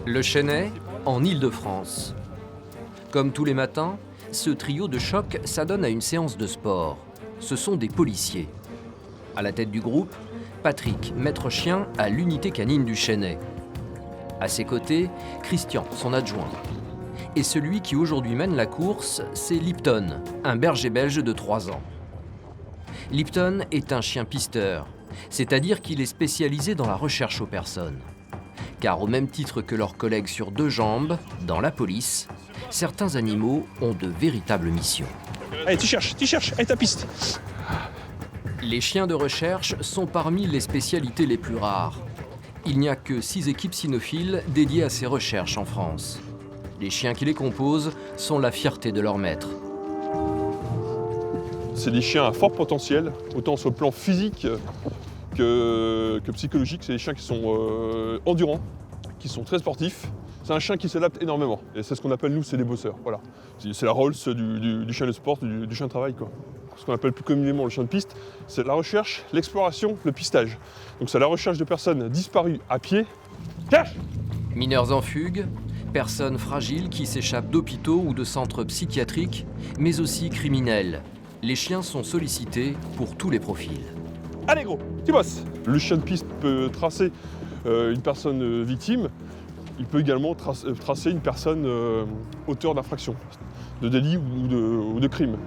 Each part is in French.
Le Chesnay, en Île-de-France. Comme tous les matins, ce trio de choc s'adonne à une séance de sport. Ce sont des policiers. À la tête du groupe, Patrick, maître chien à l'unité canine du Chesnay. À ses côtés, Christian, son adjoint. Et celui qui aujourd'hui mène la course, c'est Lipton, un berger belge de 3 ans. Lipton est un chien pisteur, c'est-à-dire qu'il est spécialisé dans la recherche aux personnes. Car au même titre que leurs collègues sur 2 jambes, dans la police, certains animaux ont de véritables missions. Allez, tu cherches, allez, ta piste. Les chiens de recherche sont parmi les spécialités les plus rares. Il n'y a que 6 équipes cynophiles dédiées à ces recherches en France. Les chiens qui les composent sont la fierté de leur maître. C'est des chiens à fort potentiel, autant sur le plan physique que psychologique. C'est des chiens qui sont endurants, qui sont très sportifs. C'est un chien qui s'adapte énormément. Et c'est ce qu'on appelle, nous, c'est des bosseurs. Voilà. C'est la Rolls du chien de sport, du chien de travail, quoi. Ce qu'on appelle plus communément le chien de piste, c'est la recherche, l'exploration, le pistage. Donc c'est la recherche de personnes disparues à pied. Cache ! Mineurs en fugue, personnes fragiles qui s'échappent d'hôpitaux ou de centres psychiatriques, mais aussi criminels. Les chiens sont sollicités pour tous les profils. Allez gros, tu bosses. Le chien de piste peut tracer une personne victime. Il peut également tracer une personne auteur d'infraction, de délit ou de crime.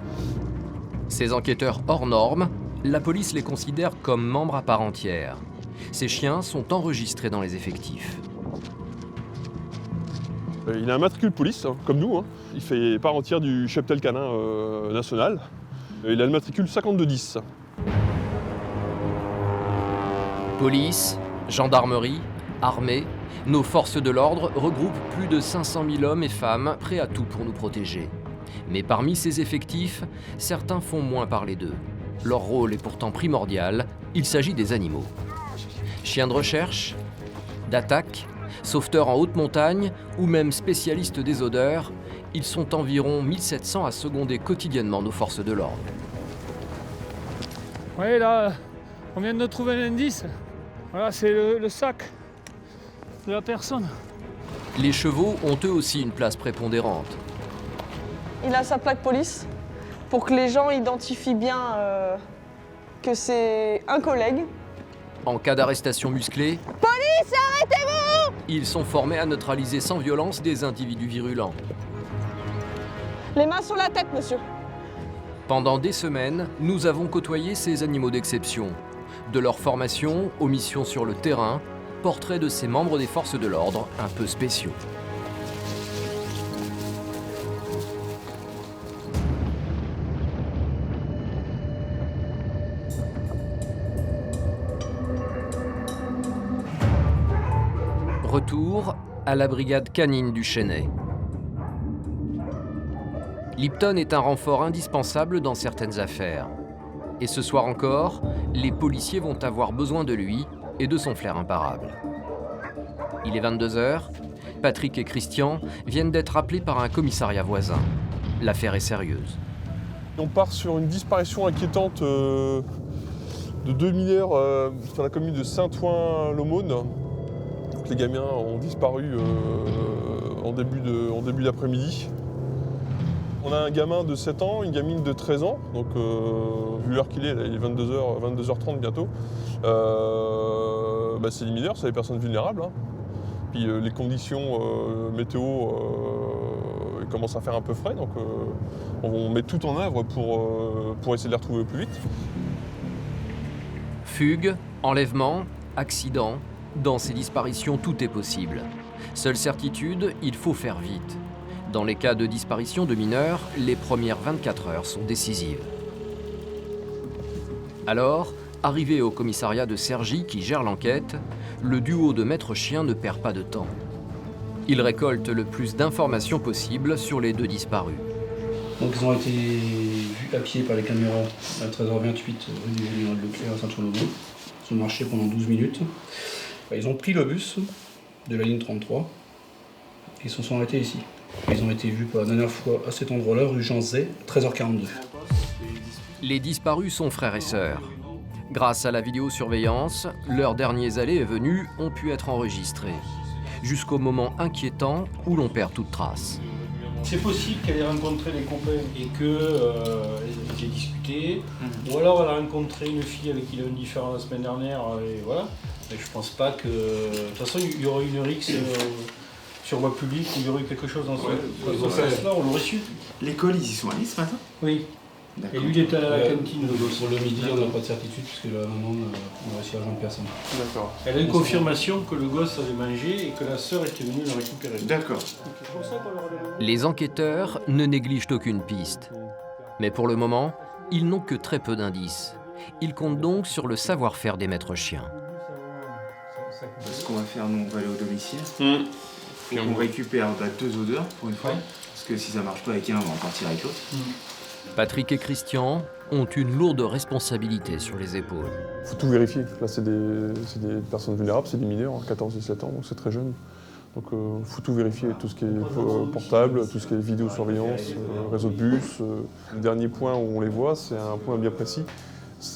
Ces enquêteurs hors normes, la police les considère comme membres à part entière. Ces chiens sont enregistrés dans les effectifs. Il a un matricule police, hein, comme nous. Hein. Il fait part entière du cheptel canin national. Il a le matricule 5210. Police, gendarmerie, armée, nos forces de l'ordre regroupent plus de 500 000 hommes et femmes prêts à tout pour nous protéger. Mais parmi ces effectifs, certains font moins parler d'eux. Leur rôle est pourtant primordial, il s'agit des animaux. Chiens de recherche, d'attaque, sauveteurs en haute montagne ou même spécialistes des odeurs, ils sont environ 1700 à seconder quotidiennement nos forces de l'ordre. Oui, là, on vient de trouver un indice. Voilà, c'est le sac de la personne. Les chevaux ont eux aussi une place prépondérante. Il a sa plaque police pour que les gens identifient bien que c'est un collègue. En cas d'arrestation musclée, Police, arrêtez-vous! ils sont formés à neutraliser sans violence des individus virulents. Les mains sur la tête, monsieur. Pendant des semaines, nous avons côtoyé ces animaux d'exception. De leur formation aux missions sur le terrain, portrait de ces membres des forces de l'ordre un peu spéciaux. Retour à la brigade canine du Chesnay. Lipton est un renfort indispensable dans certaines affaires. Et ce soir encore, les policiers vont avoir besoin de lui et de son flair imparable. Il est 22h, Patrick et Christian viennent d'être appelés par un commissariat voisin. L'affaire est sérieuse. On part sur une disparition inquiétante de 2 mineurs sur la commune de Saint-Ouen-l'Aumône. Les gamins ont disparu en début d'après-midi. On a un gamin de 7 ans, une gamine de 13 ans, donc vu l'heure qu'il est, là, il est 22h30 bientôt. C'est des mineurs, c'est des personnes vulnérables. Hein. Puis les conditions météo commencent à faire un peu frais, donc on met tout en œuvre pour essayer de les retrouver au plus vite. Fugue, enlèvement, accident, dans ces disparitions tout est possible. Seule certitude, il faut faire vite. Dans les cas de disparition de mineurs, les premières 24 heures sont décisives. Alors, arrivé au commissariat de Cergy qui gère l'enquête, le duo de maître chien ne perd pas de temps. Il récolte le plus d'informations possible sur les 2 disparus. Donc ils ont été vus à pied par les caméras à 13h28 rue du Général Leclerc à Saint-Ouen-l'Aumône. Ils ont marché pendant 12 minutes. Ils ont pris le bus de la ligne 33 et ils se sont arrêtés ici. Ils ont été vus pour la dernière fois à cet endroit-là, rue Jean Zay, 13h42. Les disparus sont frères et sœurs. Grâce à la vidéosurveillance, leurs derniers allées et venues ont pu être enregistrés. jusqu'au moment inquiétant où l'on perd toute trace. C'est possible qu'elle ait rencontré les copains et qu'ils aient discuté. Ou alors elle a rencontré une fille avec qui il y a eu une différence la semaine dernière et voilà. Mais je pense pas que... De toute façon, il y aurait une rixe sur voie publique où il y aurait eu quelque chose dans ce sens-là, on l'aurait su. L'école, ils y sont allés ce matin? Oui. D'accord. Et lui, il était à la cantine. Pour le midi, on n'a pas de certitude puisque la maman n'a réussi à joindre personne. D'accord. Elle a une confirmation que le gosse avait mangé et que la sœur était venue le récupérer. D'accord. Les enquêteurs ne négligent aucune piste. Mais pour le moment, ils n'ont que très peu d'indices. Ils comptent donc sur le savoir-faire des maîtres chiens. Ce qu'on va faire, nous, on va aller au domicile. Puis on récupère 2 odeurs pour une fois. Parce que si ça marche pas avec un, on va en partir avec l'autre. Patrick et Christian ont une lourde responsabilité sur les épaules. Il faut tout vérifier. Là, c'est des personnes vulnérables, c'est des mineurs, 14 et 17 ans, donc c'est très jeune. Donc il faut tout vérifier, tout ce qui est portable, tout ce qui est vidéosurveillance, réseau de bus. Le dernier point où on les voit, c'est un point bien précis.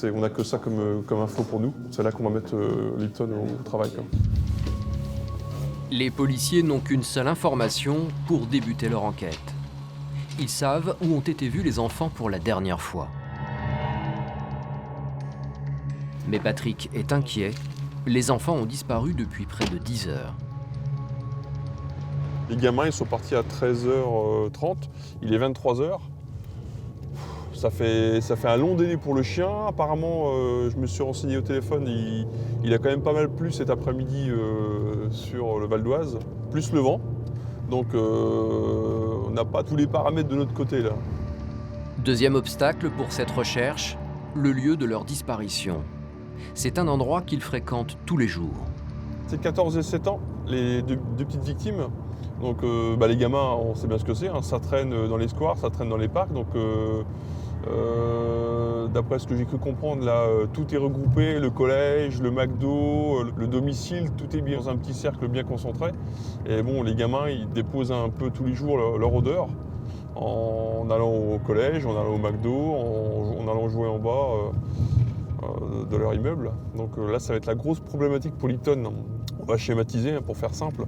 On n'a que ça comme info pour nous. C'est là qu'on va mettre Lipton au travail, quoi. Les policiers n'ont qu'une seule information pour débuter leur enquête. Ils savent où ont été vus les enfants pour la dernière fois. Mais Patrick est inquiet. Les enfants ont disparu depuis près de 10 heures. Les gamins, ils sont partis à 13h30. Il est 23h. Ça fait un long délai pour le chien. Apparemment, je me suis renseigné au téléphone, il a quand même pas mal plu cet après-midi sur le Val d'Oise, plus le vent. Donc on n'a pas tous les paramètres de notre côté là. Deuxième obstacle pour cette recherche, le lieu de leur disparition. C'est un endroit qu'ils fréquentent tous les jours. C'est 14 et 7 ans, les deux petites victimes. Donc les gamins, on sait bien ce que c'est, hein. Ça traîne dans les squares, ça traîne dans les parcs. Donc d'après ce que j'ai cru comprendre, là, tout est regroupé, le collège, le McDo, le domicile, tout est bien dans un petit cercle bien concentré. Et bon, les gamins, ils déposent un peu tous les jours leur odeur en allant au collège, en allant au McDo, en allant jouer en bas de leur immeuble. Donc là, ça va être la grosse problématique pour Lipton. On va schématiser, hein, pour faire simple.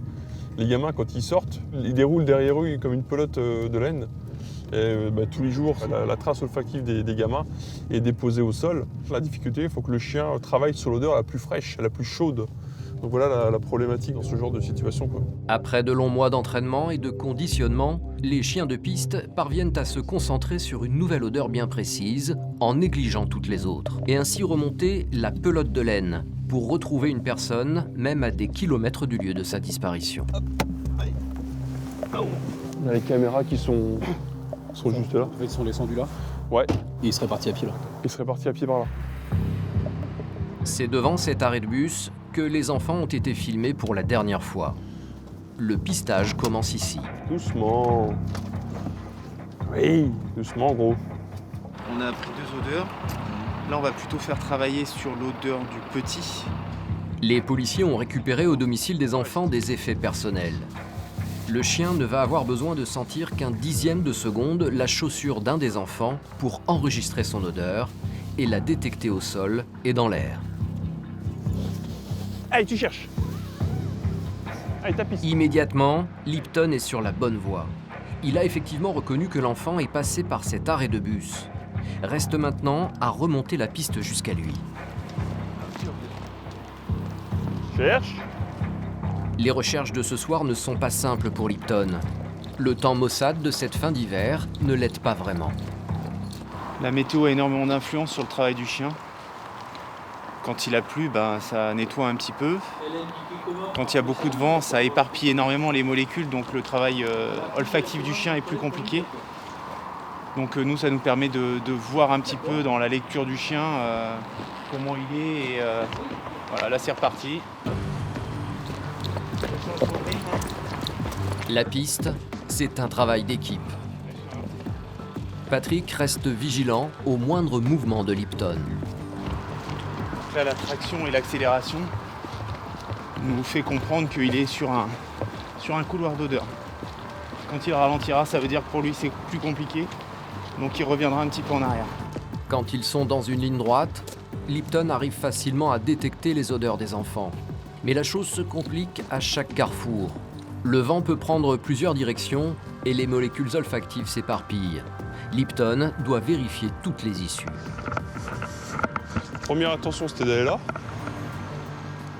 Les gamins, quand ils sortent, ils déroulent derrière eux comme une pelote de laine. Et tous les jours, la trace olfactive des gamins est déposée au sol. La difficulté, il faut que le chien travaille sur l'odeur la plus fraîche, la plus chaude. Donc voilà la problématique dans ce genre de situation, quoi. Après de longs mois d'entraînement et de conditionnement, les chiens de piste parviennent à se concentrer sur une nouvelle odeur bien précise, en négligeant toutes les autres, et ainsi remonter la pelote de laine pour retrouver une personne, même à des kilomètres du lieu de sa disparition. On a les caméras qui sont juste là. Ils sont descendus là. Ouais. Et ils seraient partis à pied là. Ils seraient partis à pied par là. C'est devant cet arrêt de bus que les enfants ont été filmés pour la dernière fois. Le pistage commence ici. Doucement. Oui, doucement, gros. On a pris 2 odeurs. Là, on va plutôt faire travailler sur l'odeur du petit. Les policiers ont récupéré au domicile des enfants des effets personnels. Le chien ne va avoir besoin de sentir qu'un dixième de seconde la chaussure d'un des enfants pour enregistrer son odeur et la détecter au sol et dans l'air. Allez, tu cherches. Allez, tapis. Immédiatement, Lipton est sur la bonne voie. Il a effectivement reconnu que l'enfant est passé par cet arrêt de bus. Reste maintenant à remonter la piste jusqu'à lui. Cherche. Les recherches de ce soir ne sont pas simples pour Lipton. Le temps maussade de cette fin d'hiver ne l'aide pas vraiment. La météo a énormément d'influence sur le travail du chien. Quand il a plu, ça nettoie un petit peu. Quand il y a beaucoup de vent, ça éparpille énormément les molécules, donc le travail olfactif du chien est plus compliqué. Donc nous, ça nous permet de voir un petit peu dans la lecture du chien comment il est. Et voilà, là c'est reparti. La piste, c'est un travail d'équipe. Patrick reste vigilant au moindre mouvement de Lipton. Là, la traction et l'accélération nous fait comprendre qu'il est sur un couloir d'odeur. Quand il ralentira, ça veut dire que pour lui c'est plus compliqué, donc il reviendra un petit peu en arrière. Quand ils sont dans une ligne droite, Lipton arrive facilement à détecter les odeurs des enfants. Mais la chose se complique à chaque carrefour. Le vent peut prendre plusieurs directions et les molécules olfactives s'éparpillent. Lipton doit vérifier toutes les issues. Première attention, c'était d'aller là.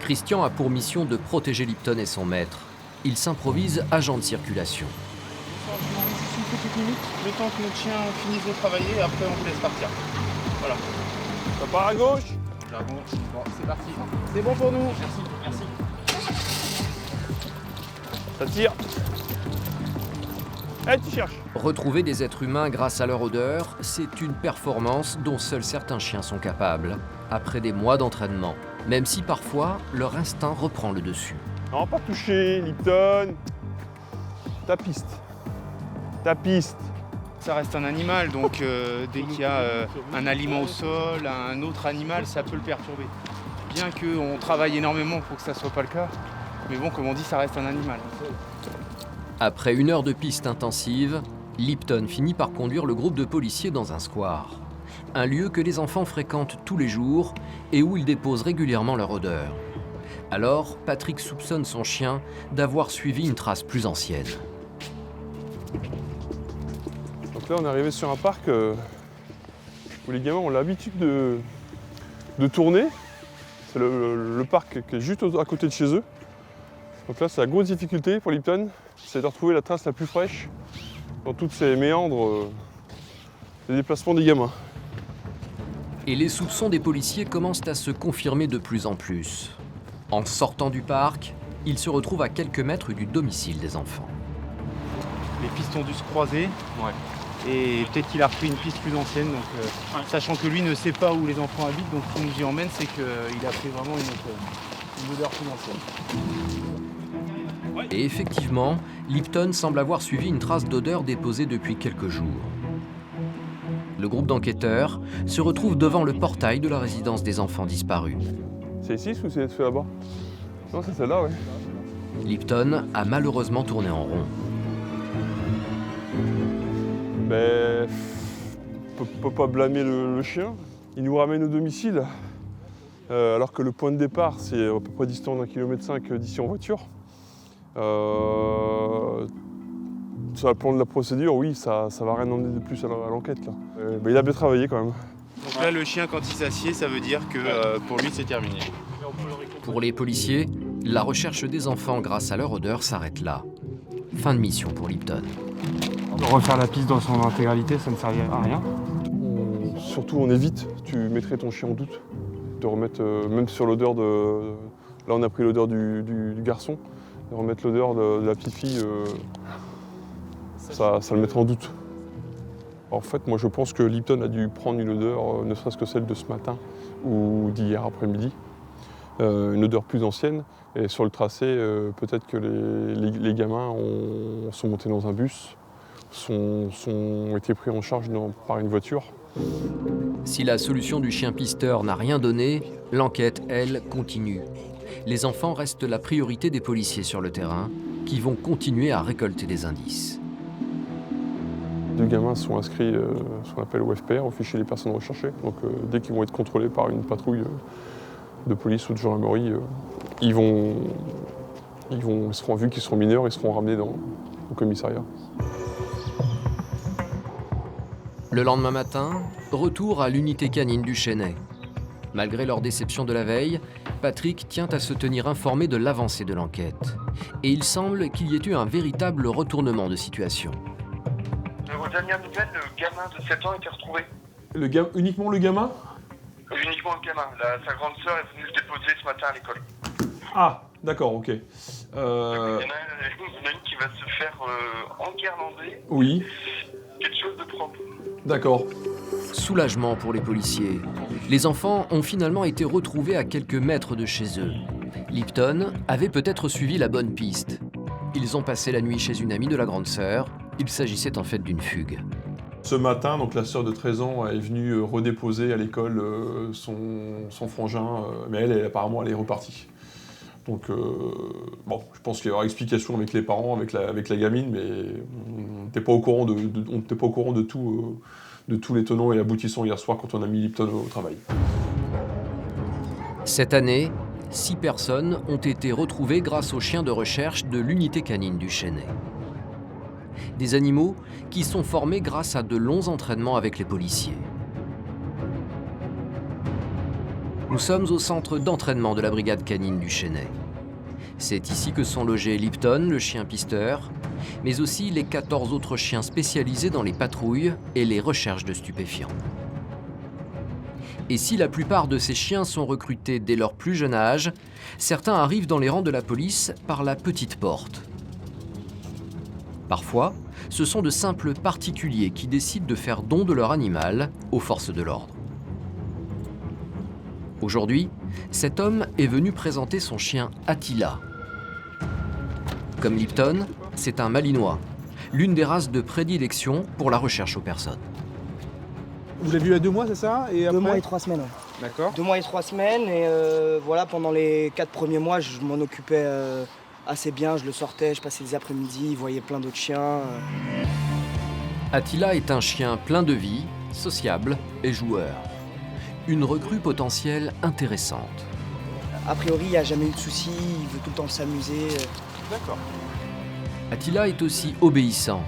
Christian a pour mission de protéger Lipton et son maître. Il s'improvise agent de circulation. Juste une petite minute, le temps que notre chien finisse de travailler, et après on vous laisse partir. Voilà. Ça part à gauche. Là, bon, c'est parti. C'est bon pour nous. Merci, merci. Ça tire. Eh, tu cherches. Retrouver des êtres humains grâce à leur odeur, c'est une performance dont seuls certains chiens sont capables, après des mois d'entraînement, même si parfois leur instinct reprend le dessus. Non, pas toucher, Lipton. Ta piste. Ta piste. Ça reste un animal, donc dès qu'il y a un aliment au sol, un autre animal, ça peut le perturber. Bien qu'on travaille énormément pour que ça ne soit pas le cas, mais bon, comme on dit, ça reste un animal. Après 1 heure de piste intensive, Lipton finit par conduire le groupe de policiers dans un square. Un lieu que les enfants fréquentent tous les jours et où ils déposent régulièrement leur odeur. Alors, Patrick soupçonne son chien d'avoir suivi une trace plus ancienne. Donc là, on est arrivé sur un parc où les gamins ont l'habitude de tourner. C'est le parc qui est juste à côté de chez eux. Donc là, c'est la grosse difficulté pour Lipton, c'est de retrouver la trace la plus fraîche dans toutes ces méandres des déplacements des gamins. Et les soupçons des policiers commencent à se confirmer de plus en plus. En sortant du parc, ils se retrouvent à quelques mètres du domicile des enfants. Les pistes ont dû se croiser. Ouais. Et peut-être qu'il a repris une piste plus ancienne. Donc, sachant que lui ne sait pas où les enfants habitent, donc ce qui nous y emmène, c'est qu'il a pris vraiment une odeur plus ancienne. Et effectivement, Lipton semble avoir suivi une trace d'odeur déposée depuis quelques jours. Le groupe d'enquêteurs se retrouve devant le portail de la résidence des enfants disparus. C'est ici ou c'est fait là-bas? Non, c'est celle-là, ouais. Lipton a malheureusement tourné en rond. Mais on peut pas blâmer le chien. Il nous ramène au domicile, alors que le point de départ, c'est à peu près distant d'1,5 km d'ici en voiture. Sur le plan de la procédure, oui, ça va rien emmener de plus à l'enquête. Là. Il a bien travaillé quand même. Donc là, le chien, quand il s'assied, ça veut dire que pour lui, c'est terminé. Pour les policiers, la recherche des enfants grâce à leur odeur s'arrête là. Fin de mission pour Lipton. Refaire la piste dans son intégralité, ça ne servira à rien. Surtout, on évite. Tu mettrais ton chien en doute. De remettre, même sur l'odeur de... Là, on a pris l'odeur du garçon. De remettre l'odeur de la petite fille, ça le mettrait en doute. En fait, moi, je pense que Lipton a dû prendre une odeur, ne serait-ce que celle de ce matin ou d'hier après-midi. Une odeur plus ancienne. Et sur le tracé, peut-être que les gamins sont montés dans un bus, sont été pris en charge par une voiture. Si la solution du chien pisteur n'a rien donné, l'enquête, elle, continue. Les enfants restent la priorité des policiers sur le terrain, qui vont continuer à récolter des indices. 2 gamins sont inscrits, ce qu'on appelle au FPR, au fichier des personnes recherchées. Donc dès qu'ils vont être contrôlés par une patrouille de police ou de gendarmerie, ils seront vus qu'ils seront mineurs, ils seront ramenés au commissariat. Le lendemain matin, retour à l'unité canine du Chesnay. Malgré leur déception de la veille, Patrick tient à se tenir informé de l'avancée de l'enquête. Et il semble qu'il y ait eu un véritable retournement de situation. Aux dernières nouvelles, le gamin de 7 ans a été retrouvé. Uniquement le gamin? Uniquement le gamin. Sa grande sœur est venue le déposer ce matin à l'école. Ah, d'accord, ok. Il y en a une qui va se faire enguirlander. Oui. Quelque chose de propre. D'accord. Soulagement pour les policiers. Les enfants ont finalement été retrouvés à quelques mètres de chez eux. Lipton avait peut-être suivi la bonne piste. Ils ont passé la nuit chez une amie de la grande sœur. Il s'agissait en fait d'une fugue. Ce matin, donc, la sœur de 13 ans est venue redéposer à l'école son frangin, mais apparemment elle est repartie. Donc, je pense qu'il y aura explication avec les parents, avec la gamine, mais on n'était pas au courant de tout, de tous les tenants et aboutissants hier soir quand on a mis Lipton au travail. Cette année, 6 personnes ont été retrouvées grâce aux chiens de recherche de l'unité canine du Chesnay. Des animaux qui sont formés grâce à de longs entraînements avec les policiers. Nous sommes au centre d'entraînement de la brigade canine du Chesnay. C'est ici que sont logés Lipton, le chien pisteur, mais aussi les 14 autres chiens spécialisés dans les patrouilles et les recherches de stupéfiants. Et si la plupart de ces chiens sont recrutés dès leur plus jeune âge, certains arrivent dans les rangs de la police par la petite porte. Parfois, ce sont de simples particuliers qui décident de faire don de leur animal aux forces de l'ordre. Aujourd'hui, cet homme est venu présenter son chien Attila. Comme Lipton, c'est un Malinois, l'une des races de prédilection pour la recherche aux personnes. Vous l'avez vu à 2 mois, c'est ça? Et 2 mois et 3 semaines. Ouais. D'accord. 2 mois et 3 semaines, et voilà, pendant les 4 premiers mois, je m'en occupais assez bien. Je le sortais, je passais les après-midi, il voyait plein d'autres chiens. Attila est un chien plein de vie, sociable et joueur. Une recrue potentielle intéressante. A priori, il n'y a jamais eu de soucis, il veut tout le temps s'amuser. D'accord. Attila est aussi obéissant.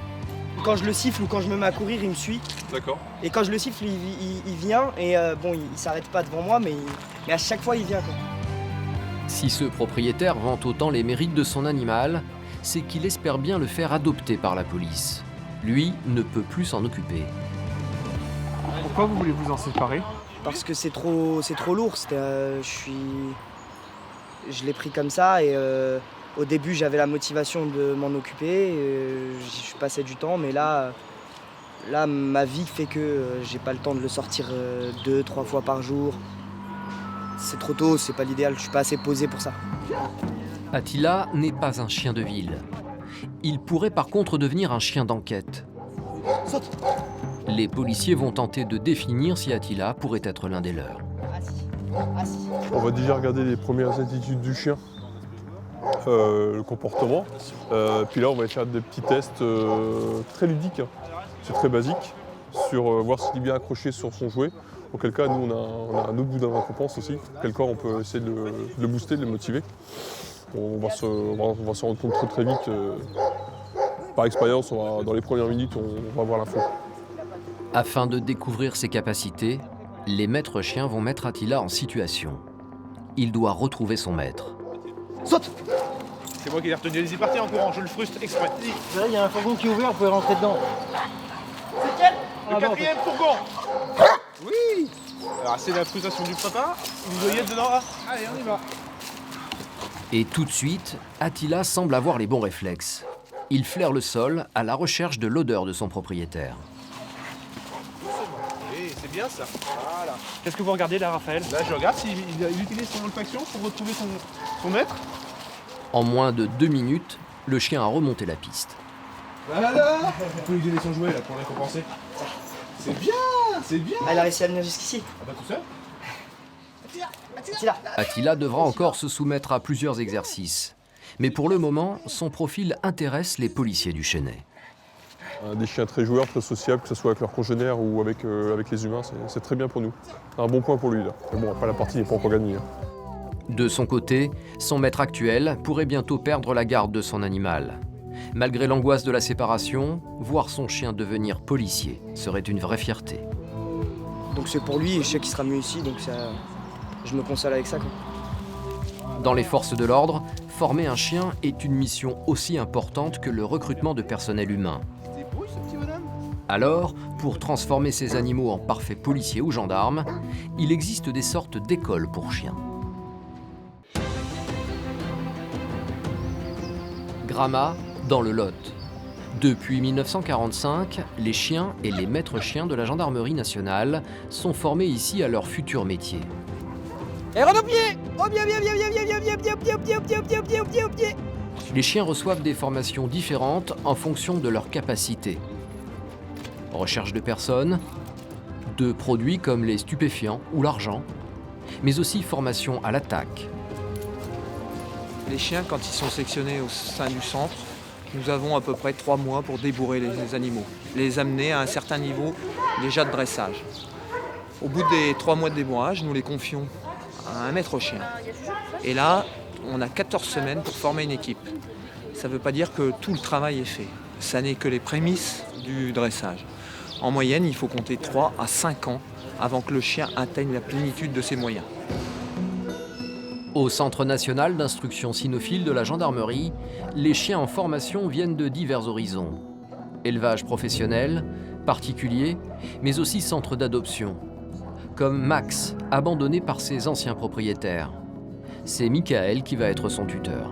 Quand je le siffle ou quand je me mets à courir, il me suit. D'accord. Et quand je le siffle, il vient, et bon, il s'arrête pas devant moi, mais à chaque fois, il vient, quoi. Si ce propriétaire vante autant les mérites de son animal, c'est qu'il espère bien le faire adopter par la police. Lui ne peut plus s'en occuper. Pourquoi vous voulez vous en séparer? Parce que c'est trop lourd. Je l'ai pris comme ça, et au début, j'avais la motivation de m'en occuper. Je passais du temps, mais là, ma vie fait que j'ai pas le temps de le sortir 2-3 fois par jour. C'est trop tôt, c'est pas l'idéal, je suis pas assez posé pour ça. Attila n'est pas un chien de ville. Il pourrait par contre devenir un chien d'enquête. Saute. Les policiers vont tenter de définir si Attila pourrait être l'un des leurs. Assis. On va déjà regarder les premières attitudes du chien, le comportement. Puis là, on va faire des petits tests très ludiques. C'est très basique, sur voir s'il est bien accroché sur son jouet. Auquel cas, nous, on a un autre bout d'un récompense aussi. Auquel cas, on peut essayer de le booster, de le motiver. On va se rendre compte très vite. Par expérience, dans les premières minutes, on va avoir l'info. Afin de découvrir ses capacités, les maîtres chiens vont mettre Attila en situation. Il doit retrouver son maître. Saute. C'est moi qui l'ai retenu. Allez-y, partez en courant, je le frustre exprès. Là, il y a un fourgon qui est ouvert, vous pouvez rentrer dedans. C'est quel? Le 4e fourgon. Oui. Alors, c'est la frustration du papa. Vous voyez dedans là. Allez, on y va. Et tout de suite, Attila semble avoir les bons réflexes. Il flaire le sol à la recherche de l'odeur de son propriétaire. Oui, c'est bien ça. Voilà. Qu'est-ce que vous regardez là, Raphaël? Là, je regarde s'il utilise son olfaction pour retrouver son maître. En moins de 2 minutes, le chien a remonté la piste. Voilà. On peut lui donner son jouet là pour récompenser. C'est bien, c'est bien. Elle a réussi à venir jusqu'ici. Ah bah tout seul. Attila. Attila devra encore se soumettre à plusieurs exercices. Mais pour le moment, son profil intéresse les policiers du Chesnay. Des chiens très joueurs, très sociables, que ce soit avec leurs congénères ou avec les humains, c'est très bien pour nous. Un bon point pour lui là. Mais bon, après la partie n'est pas encore gagnée. De son côté, son maître actuel pourrait bientôt perdre la garde de son animal. Malgré l'angoisse de la séparation, voir son chien devenir policier serait une vraie fierté. Donc c'est pour lui, et je sais qu'il sera mieux ici, donc ça, je me console avec ça, quoi. Dans les forces de l'ordre, former un chien est une mission aussi importante que le recrutement de personnel humain. Alors, pour transformer ces animaux en parfaits policiers ou gendarmes, il existe des sortes d'écoles pour chiens. Gramat, dans le Lot. Depuis 1945, les chiens et les maîtres chiens de la gendarmerie nationale sont formés ici à leur futur métier. Et rentre au pied. Au pied, au pied. Les chiens reçoivent des formations différentes en fonction de leurs capacités. Recherche de personnes, de produits comme les stupéfiants ou l'argent, mais aussi formation à l'attaque. Les chiens, quand ils sont sectionnés au sein du centre, nous avons à peu près 3 mois pour débourrer les animaux, les amener à un certain niveau déjà de dressage. Au bout des 3 mois de débourrage, nous les confions à un maître chien Et là, on a 14 semaines pour former une équipe. Ça ne veut pas dire que tout le travail est fait. Ça n'est que les prémices du dressage. En moyenne, il faut compter 3 à 5 ans avant que le chien atteigne la plénitude de ses moyens. Au Centre national d'instruction cynophile de la gendarmerie, les chiens en formation viennent de divers horizons. Élevage professionnel, particulier, mais aussi centre d'adoption. Comme Max, abandonné par ses anciens propriétaires. C'est Michael qui va être son tuteur.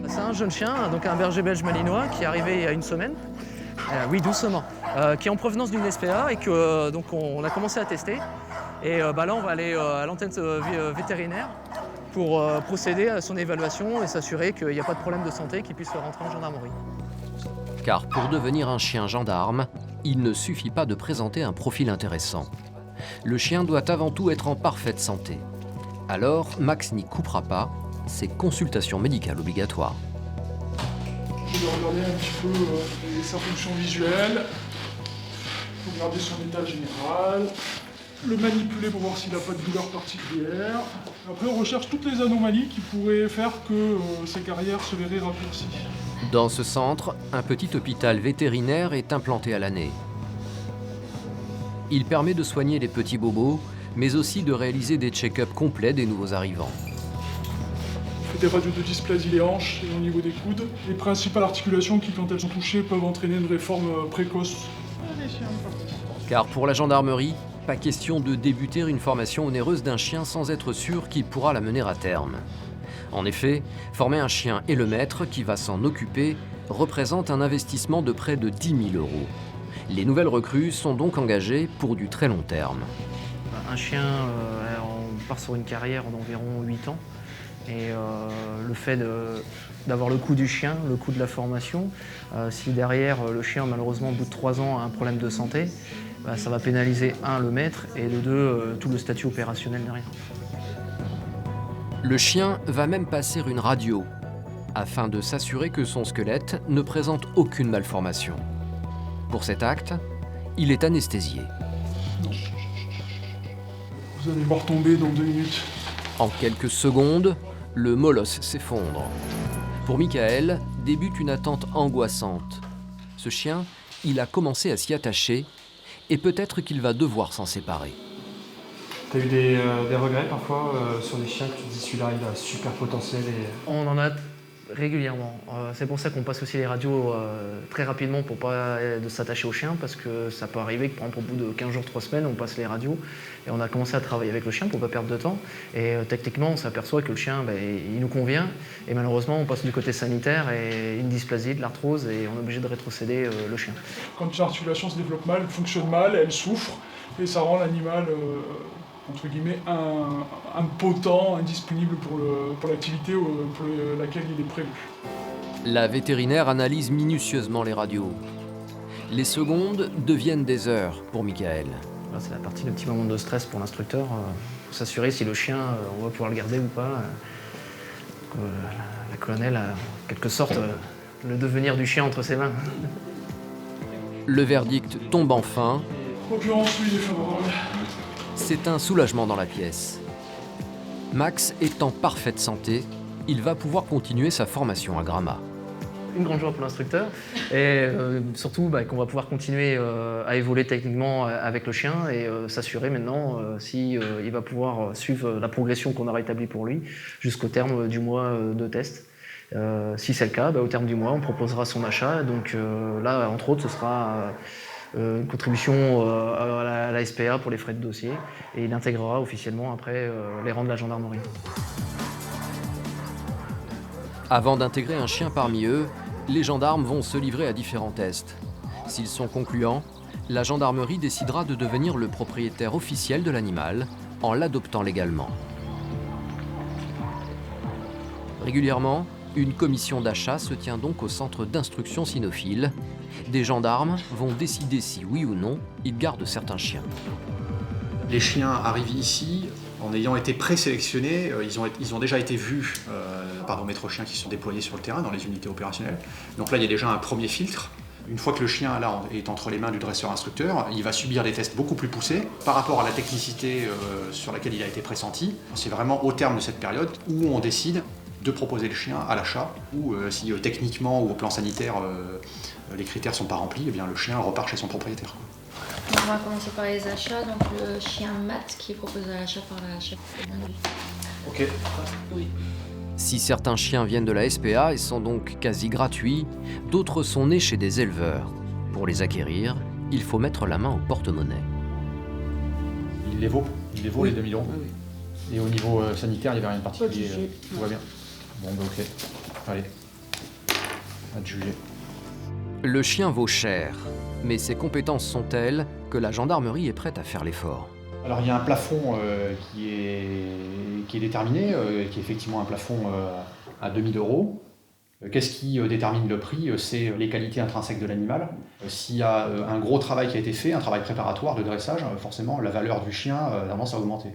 C'est un jeune chien, donc un berger belge malinois qui est arrivé il y a une semaine. Oui, doucement. Qui est en provenance d'une SPA et que donc on a commencé à tester. Et là, on va aller à l'antenne vétérinaire pour procéder à son évaluation et s'assurer qu'il n'y a pas de problème de santé qui puisse rentrer en gendarmerie. Car pour devenir un chien gendarme, il ne suffit pas de présenter un profil intéressant. Le chien doit avant tout être en parfaite santé. Alors, Max n'y coupera pas, c'est consultation médicale obligatoire. Je vais regarder un petit peu sa fonction visuelle, regarder son état général, le manipuler pour voir s'il n'a pas de douleur particulière. Après, on recherche toutes les anomalies qui pourraient faire que sa carrière se verrait raccourcie. Dans ce centre, un petit hôpital vétérinaire est implanté à l'année. Il permet de soigner les petits bobos, mais aussi de réaliser des check-ups complets des nouveaux arrivants. On fait des radios de dysplasie des hanches et au niveau des coudes. Les principales articulations qui, quand elles sont touchées, peuvent entraîner une réforme précoce. Car pour la gendarmerie, pas question de débuter une formation onéreuse d'un chien sans être sûr qu'il pourra la mener à terme. En effet, former un chien et le maître qui va s'en occuper représente un investissement de près de 10 000 €. Les nouvelles recrues sont donc engagées pour du très long terme. Un chien, on part sur une carrière d'environ 8 ans. Et le fait d'avoir le coût du chien, le coût de la formation, si derrière le chien, malheureusement, au bout de 3 ans, a un problème de santé, ça va pénaliser, 1, le maître, et de 2, tout le statut opérationnel derrière. Le chien va même passer une radio, afin de s'assurer que son squelette ne présente aucune malformation. Pour cet acte, il est anesthésié. Vous allez voir tomber dans 2 minutes. En quelques secondes, le molosse s'effondre. Pour Michael, débute une attente angoissante. Ce chien, il a commencé à s'y attacher et peut-être qu'il va devoir s'en séparer. T'as eu des regrets parfois sur des chiens que tu te dis celui-là il a super potentiel et... On en a régulièrement. C'est pour ça qu'on passe aussi les radios très rapidement pour pas de s'attacher au chien, parce que ça peut arriver que par exemple au bout de 15 jours, 3 semaines, on passe les radios et on a commencé à travailler avec le chien pour pas perdre de temps. Et techniquement, on s'aperçoit que le chien, il nous convient. Et malheureusement, on passe du côté sanitaire et une dysplasie, de l'arthrose, et on est obligé de rétrocéder le chien. Quand l'articulation se développe mal, elle fonctionne mal, elle souffre et ça rend l'animal entre guillemets, impotent, indisponible pour l'activité pour laquelle il est prévu. La vétérinaire analyse minutieusement les radios. Les secondes deviennent des heures pour Michael. Là, c'est la partie de petit moment de stress pour l'instructeur, pour s'assurer si le chien, on va pouvoir le garder ou pas. La colonelle a, en quelque sorte, le devenir du chien entre ses mains. Le verdict tombe enfin. Concurrence, oui, défavorable. C'est un soulagement dans la pièce. Max est en parfaite santé, il va pouvoir continuer sa formation à Gramma. Une grande joie pour l'instructeur et surtout qu'on va pouvoir continuer à évoluer techniquement avec le chien et s'assurer maintenant s'il va pouvoir suivre la progression qu'on aura établie pour lui jusqu'au terme du mois de test. Si c'est le cas, au terme du mois, on proposera son achat. Donc là, entre autres, ce sera une contribution à la SPA pour les frais de dossier, et il intégrera officiellement après les rangs de la gendarmerie. Avant d'intégrer un chien parmi eux, les gendarmes vont se livrer à différents tests. S'ils sont concluants, la gendarmerie décidera de devenir le propriétaire officiel de l'animal en l'adoptant légalement. Régulièrement, une commission d'achat se tient donc au centre d'instruction cynophile. Des gendarmes vont décider si, oui ou non, ils gardent certains chiens. Les chiens arrivent ici en ayant été présélectionnés. Ils ont déjà été vus par nos maîtres chiens qui sont déployés sur le terrain dans les unités opérationnelles. Donc là, il y a déjà un premier filtre Une fois que le chien là, est entre les mains du dresseur-instructeur, il va subir des tests beaucoup plus poussés par rapport à la technicité sur laquelle il a été pressenti. C'est vraiment au terme de cette période où on décide de proposer le chien à l'achat, ou si techniquement ou au plan sanitaire les critères ne sont pas remplis, eh bien, le chien repart chez son propriétaire. Donc on va commencer par les achats, donc le chien Matt qui est proposé à l'achat par la chef de Mainville. Ok. Oui. Si certains chiens viennent de la SPA et sont donc quasi gratuits, d'autres sont nés chez des éleveurs. Pour les acquérir, il faut mettre la main au porte-monnaie. Il les vaut les 2000 €. Oui. Et au niveau sanitaire, il n'y avait rien de particulier. Tout va bien. Bon, bah ok. Allez. À te juger. Le chien vaut cher, mais ses compétences sont telles que la gendarmerie est prête à faire l'effort. Alors il y a un plafond qui est déterminé, qui est effectivement un plafond à 2000 €. Qu'est-ce qui détermine le prix? C'est les qualités intrinsèques de l'animal. S'il y a un gros travail qui a été fait, un travail préparatoire de dressage, forcément la valeur du chien a tendance à augmenter.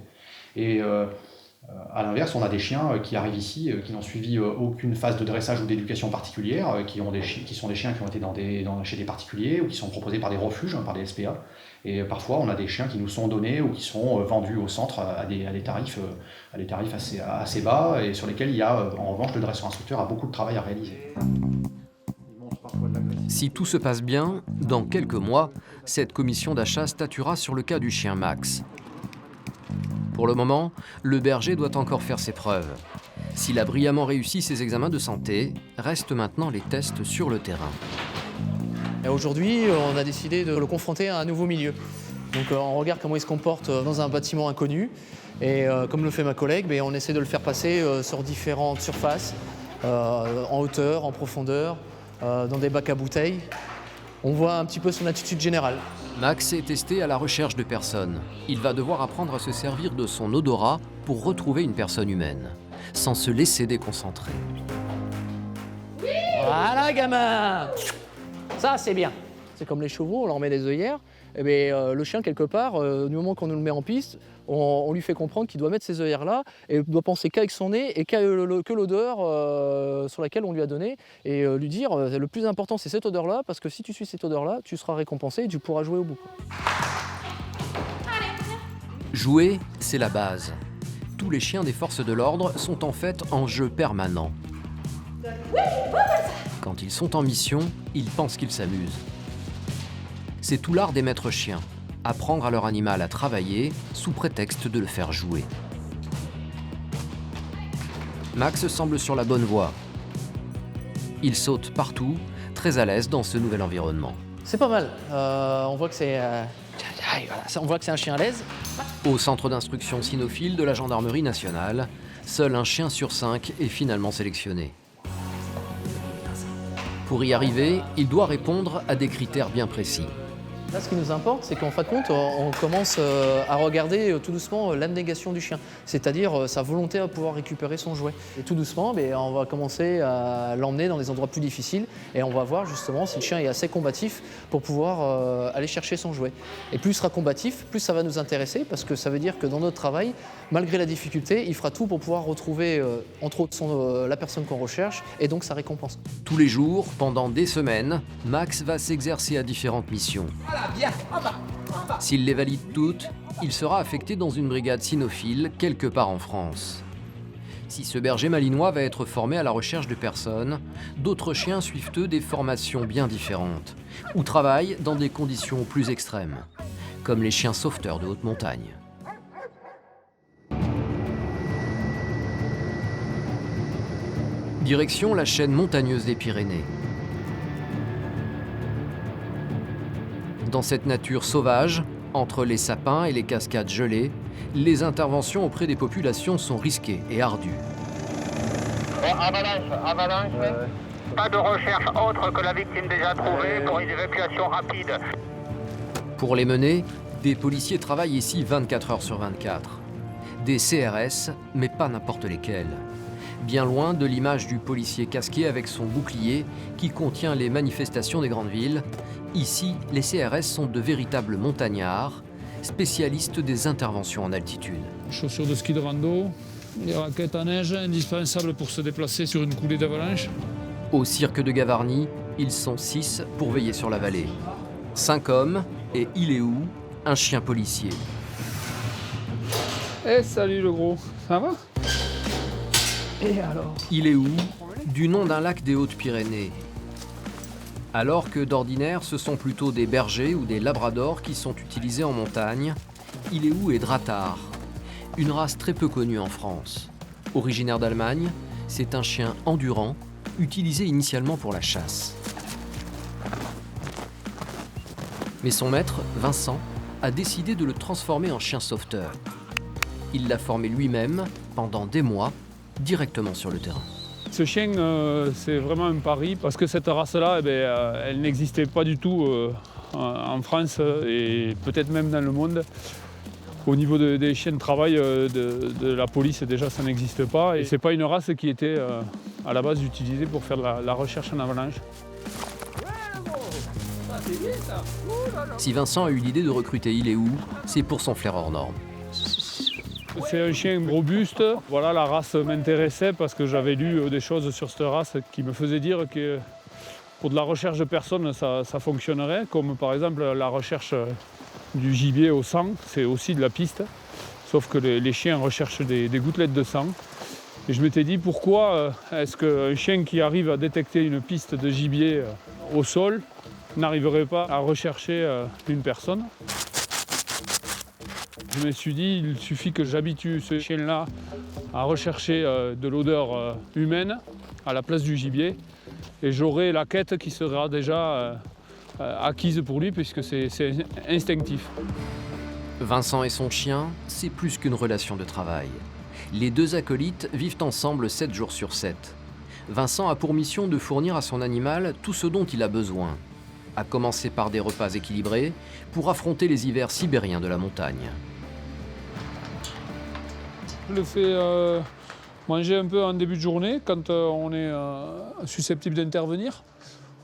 Et à l'inverse, on a des chiens qui arrivent ici, qui n'ont suivi aucune phase de dressage ou d'éducation particulière, qui sont des chiens qui ont été chez des particuliers ou qui sont proposés par des refuges, par des SPA. Et parfois, on a des chiens qui nous sont donnés ou qui sont vendus au centre à des tarifs assez bas et sur lesquels il y a, en revanche, le dresseur-instructeur a beaucoup de travail à réaliser. Si tout se passe bien, dans quelques mois, cette commission d'achat statuera sur le cas du chien Max. Pour le moment, le berger doit encore faire ses preuves. S'il a brillamment réussi ses examens de santé, restent maintenant les tests sur le terrain. Aujourd'hui, on a décidé de le confronter à un nouveau milieu. Donc on regarde comment il se comporte dans un bâtiment inconnu. Et comme le fait ma collègue, on essaie de le faire passer sur différentes surfaces, en hauteur, en profondeur, dans des bacs à bouteilles. On voit un petit peu son attitude générale. Max est testé à la recherche de personnes. Il va devoir apprendre à se servir de son odorat pour retrouver une personne humaine, sans se laisser déconcentrer. Voilà, gamin! Ça, c'est bien. C'est comme les chevaux, on leur met des œillères. Et le chien, quelque part, du moment qu'on nous le met en piste, on lui fait comprendre qu'il doit mettre ces œillères-là et doit penser qu'avec son nez et que l'odeur sur laquelle on lui a donné et lui dire le plus important, c'est cette odeur-là, parce que si tu suis cette odeur-là, tu seras récompensé et tu pourras jouer au bout. Jouer, c'est la base. Tous les chiens des forces de l'ordre sont en fait en jeu permanent. Quand ils sont en mission, ils pensent qu'ils s'amusent. C'est tout l'art des maîtres chiens, apprendre à leur animal à travailler sous prétexte de le faire jouer. Max semble sur la bonne voie. Il saute partout, très à l'aise dans ce nouvel environnement. C'est pas mal. On voit que c'est un chien à l'aise. Au centre d'instruction cynophile de la gendarmerie nationale, seul un chien sur 5 est finalement sélectionné. Pour y arriver, il doit répondre à des critères bien précis. Là, ce qui nous importe, c'est qu'en fin de compte, on commence à regarder tout doucement l'abnégation du chien, c'est-à-dire sa volonté à pouvoir récupérer son jouet. Et tout doucement, on va commencer à l'emmener dans des endroits plus difficiles et on va voir justement si le chien est assez combatif pour pouvoir aller chercher son jouet. Et plus il sera combatif, plus ça va nous intéresser parce que ça veut dire que dans notre travail, malgré la difficulté, il fera tout pour pouvoir retrouver entre autres la personne qu'on recherche et donc sa récompense. Tous les jours, pendant des semaines, Max va s'exercer à différentes missions. S'il les valide toutes, il sera affecté dans une brigade cynophile quelque part en France. Si ce berger malinois va être formé à la recherche de personnes, d'autres chiens suivent eux des formations bien différentes, ou travaillent dans des conditions plus extrêmes, comme les chiens sauveteurs de haute montagne. Direction la chaîne montagneuse des Pyrénées. Dans cette nature sauvage, entre les sapins et les cascades gelées, les interventions auprès des populations sont risquées et ardues. Bon, avalanche. Pas de recherche autre que la victime déjà trouvée pour une évacuation rapide. Pour les mener, des policiers travaillent ici 24 heures sur 24. Des CRS, mais pas n'importe lesquels. Bien loin de l'image du policier casqué avec son bouclier qui contient les manifestations des grandes villes, ici, les CRS sont de véritables montagnards, spécialistes des interventions en altitude. Chaussures de ski de rando, des raquettes à neige indispensables pour se déplacer sur une coulée d'avalanche. Au cirque de Gavarnie, Ils sont 6 pour veiller sur la vallée. 5 hommes et Iléou, un chien policier. Eh salut le gros, ça va? Et alors? Iléou, du nom d'un lac des Hautes-Pyrénées. Alors que d'ordinaire, ce sont plutôt des bergers ou des labradors qui sont utilisés en montagne, Iléou est drahtard, une race très peu connue en France. Originaire d'Allemagne, c'est un chien endurant, utilisé initialement pour la chasse. Mais son maître, Vincent, a décidé de le transformer en chien sauveteur. Il l'a formé lui-même pendant des mois, directement sur le terrain. Ce chien, c'est vraiment un pari parce que cette race-là, elle n'existait pas du tout en France et peut-être même dans le monde. Au niveau des chiens de travail de la police, déjà, ça n'existe pas. Et ce n'est pas une race qui était à la base utilisée pour faire de la recherche en avalanche. Si Vincent a eu l'idée de recruter Iléou, c'est pour son flair hors norme. C'est un chien robuste. Voilà, la race m'intéressait parce que j'avais lu des choses sur cette race qui me faisaient dire que pour de la recherche de personnes, ça fonctionnerait. Comme par exemple la recherche du gibier au sang, c'est aussi de la piste. Sauf que les chiens recherchent des gouttelettes de sang. Et je m'étais dit pourquoi est-ce qu'un chien qui arrive à détecter une piste de gibier au sol n'arriverait pas à rechercher une personne. Je me suis dit, il suffit que j'habitue ce chien-là à rechercher de l'odeur humaine à la place du gibier et j'aurai la quête qui sera déjà acquise pour lui puisque c'est instinctif. Vincent et son chien, c'est plus qu'une relation de travail. Les deux acolytes vivent ensemble 7 jours sur 7. Vincent a pour mission de fournir à son animal tout ce dont il a besoin, à commencer par des repas équilibrés pour affronter les hivers sibériens de la montagne. Je le fais manger un peu en début de journée quand on est susceptible d'intervenir,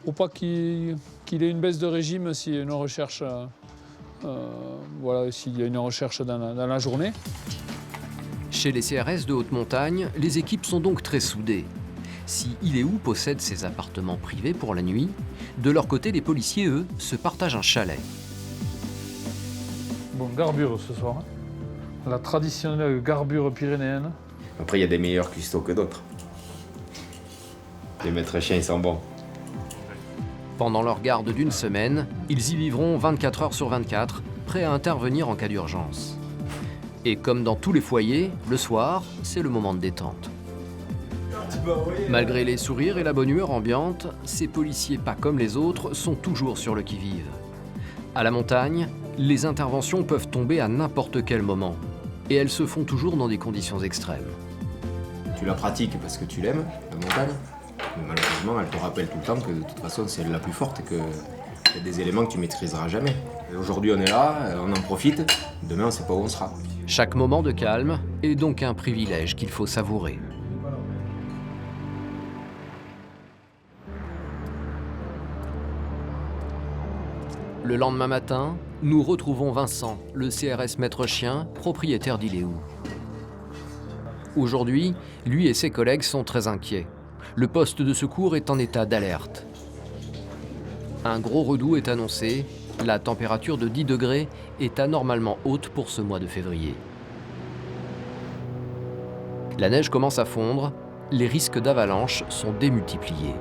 pour pas qu'il ait une baisse de régime s'il y a une recherche, s'il y a une recherche dans la journée. Chez les CRS de haute montagne, les équipes sont donc très soudées. Si Iléou possède ses appartements privés pour la nuit, de leur côté, les policiers, eux, se partagent un chalet. Bon, garbure ce soir. La traditionnelle garbure pyrénéenne. Après, il y a des meilleurs cuistots que d'autres. Les maîtres chiens, ils sont bons. Pendant leur garde d'une semaine, ils y vivront 24 heures sur 24, prêts à intervenir en cas d'urgence. Et comme dans tous les foyers, le soir, c'est le moment de détente. Malgré les sourires et la bonne humeur ambiante, ces policiers pas comme les autres sont toujours sur le qui-vive. À la montagne, les interventions peuvent tomber à n'importe quel moment. Et elles se font toujours dans des conditions extrêmes. Tu la pratiques parce que tu l'aimes, la montagne. Mais malheureusement, elle te rappelle tout le temps que de toute façon, c'est elle la plus forte et qu'il y a des éléments que tu maîtriseras jamais. Et aujourd'hui, on est là, on en profite. Demain, on ne sait pas où on sera. Chaque moment de calme est donc un privilège qu'il faut savourer. Le lendemain matin, nous retrouvons Vincent, le CRS maître chien, propriétaire d'Iléou. Aujourd'hui, lui et ses collègues sont très inquiets. Le poste de secours est en état d'alerte. Un gros redout est annoncé. La température de 10 degrés est anormalement haute pour ce mois de février. La neige commence à fondre. Les risques d'avalanche sont démultipliés.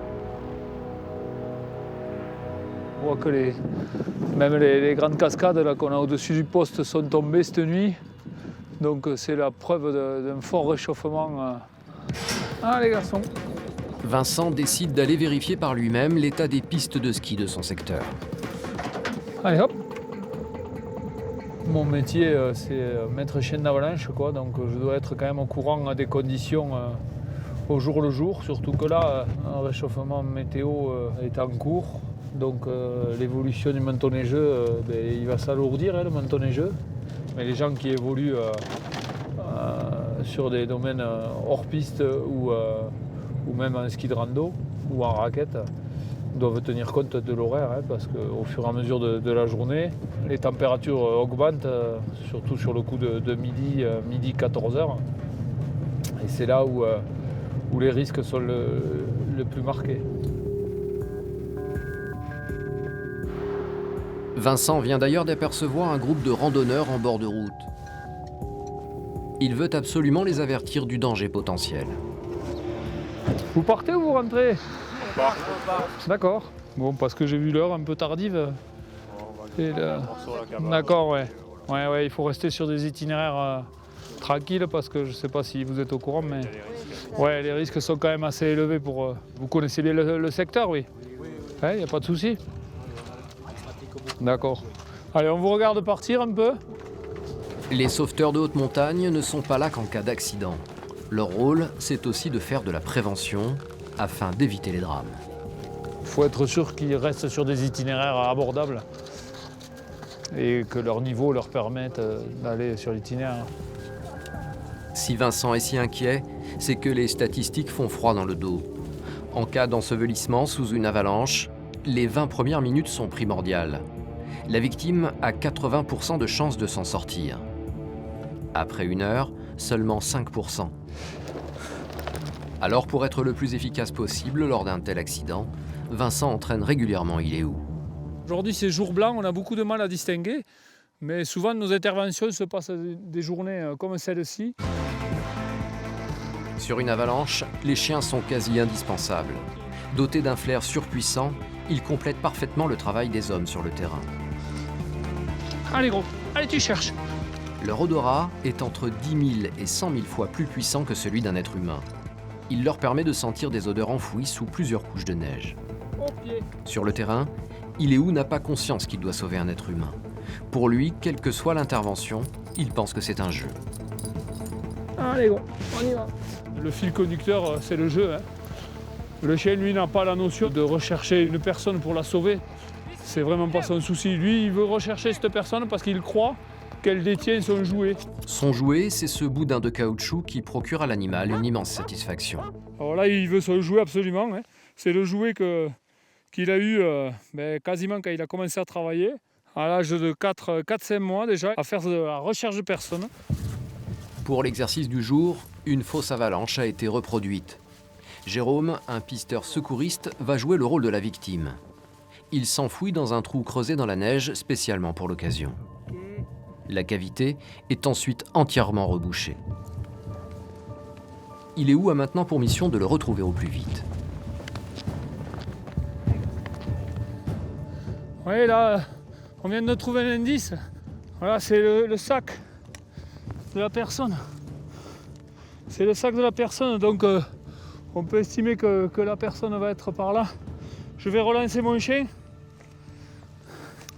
On voit que même les grandes cascades qu'on a au-dessus du poste sont tombées cette nuit. Donc c'est la preuve d'un fort réchauffement. Ah les garçons. Vincent décide d'aller vérifier par lui-même l'état des pistes de ski de son secteur. Allez hop. Mon métier c'est maître chien d'avalanche quoi, donc je dois être quand même au courant des conditions au jour le jour, surtout que là un réchauffement météo est en cours. Donc l'évolution du manteau neigeux, il va s'alourdir le manteau neigeux. Mais les gens qui évoluent sur des domaines hors piste ou même en ski de rando ou en raquette doivent tenir compte de l'horaire parce qu'au fur et à mesure de la journée, les températures augmentent, surtout sur le coup de midi 14h. Et c'est là où les risques sont le plus marqués. Vincent vient d'ailleurs d'apercevoir un groupe de randonneurs en bord de route. Il veut absolument les avertir du danger potentiel. Vous partez ou vous rentrez? D'accord. Bon, parce que j'ai vu l'heure un peu tardive. D'accord, ouais. Ouais, il faut rester sur des itinéraires tranquilles parce que je ne sais pas si vous êtes au courant, mais ouais, les risques sont quand même assez élevés pour... Vous connaissez bien le secteur, oui? Il n'y a pas de souci? D'accord. Allez, on vous regarde partir un peu. Les sauveteurs de haute montagne ne sont pas là qu'en cas d'accident. Leur rôle, c'est aussi de faire de la prévention afin d'éviter les drames. Il faut être sûr qu'ils restent sur des itinéraires abordables et que leur niveau leur permette d'aller sur l'itinéraire. Si Vincent est si inquiet, c'est que les statistiques font froid dans le dos. En cas d'ensevelissement sous une avalanche, les 20 premières minutes sont primordiales. La victime a 80% de chances de s'en sortir. Après 1 heure, seulement 5%. Alors pour être le plus efficace possible lors d'un tel accident, Vincent entraîne régulièrement Iléou. Aujourd'hui c'est jour blanc, on a beaucoup de mal à distinguer, mais souvent nos interventions se passent des journées comme celle-ci. Sur une avalanche, les chiens sont quasi indispensables. Dotés d'un flair surpuissant, ils complètent parfaitement le travail des hommes sur le terrain. Allez gros, allez tu cherches. Leur odorat est entre 10 000 et 100 000 fois plus puissant que celui d'un être humain. Il leur permet de sentir des odeurs enfouies sous plusieurs couches de neige. Sur le terrain, Iléou n'a pas conscience qu'il doit sauver un être humain. Pour lui, quelle que soit l'intervention, il pense que c'est un jeu. Allez gros, on y va. Le fil conducteur, c'est le jeu. Le chien, lui, n'a pas la notion de rechercher une personne pour la sauver. C'est vraiment pas son souci. Lui, il veut rechercher cette personne parce qu'il croit qu'elle détient son jouet. Son jouet, c'est ce boudin de caoutchouc qui procure à l'animal une immense satisfaction. Alors là, il veut son jouet absolument. C'est le jouet qu'il a eu quasiment quand il a commencé à travailler, à l'âge de 4-5 mois déjà, à faire de la recherche de personnes. Pour l'exercice du jour, une fausse avalanche a été reproduite. Jérôme, un pisteur secouriste, va jouer le rôle de la victime. Il s'enfouit dans un trou creusé dans la neige spécialement pour l'occasion. La cavité est ensuite entièrement rebouchée. Iléou a maintenant pour mission de le retrouver au plus vite. Oui, là, on vient de trouver un indice. Voilà, c'est le sac de la personne. C'est le sac de la personne, donc on peut estimer que la personne va être par là. Je vais relancer mon chien.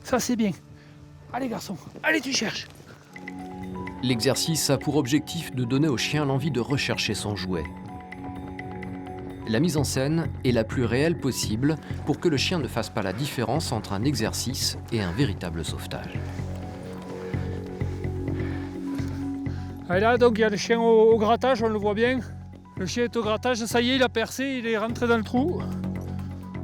Ça, c'est bien. Allez, garçon, allez, tu cherches. L'exercice a pour objectif de donner au chien l'envie de rechercher son jouet. La mise en scène est la plus réelle possible pour que le chien ne fasse pas la différence entre un exercice et un véritable sauvetage. Et là, donc, il y a le chien au grattage, on le voit bien. Le chien est au grattage, ça y est, il a percé, il est rentré dans le trou.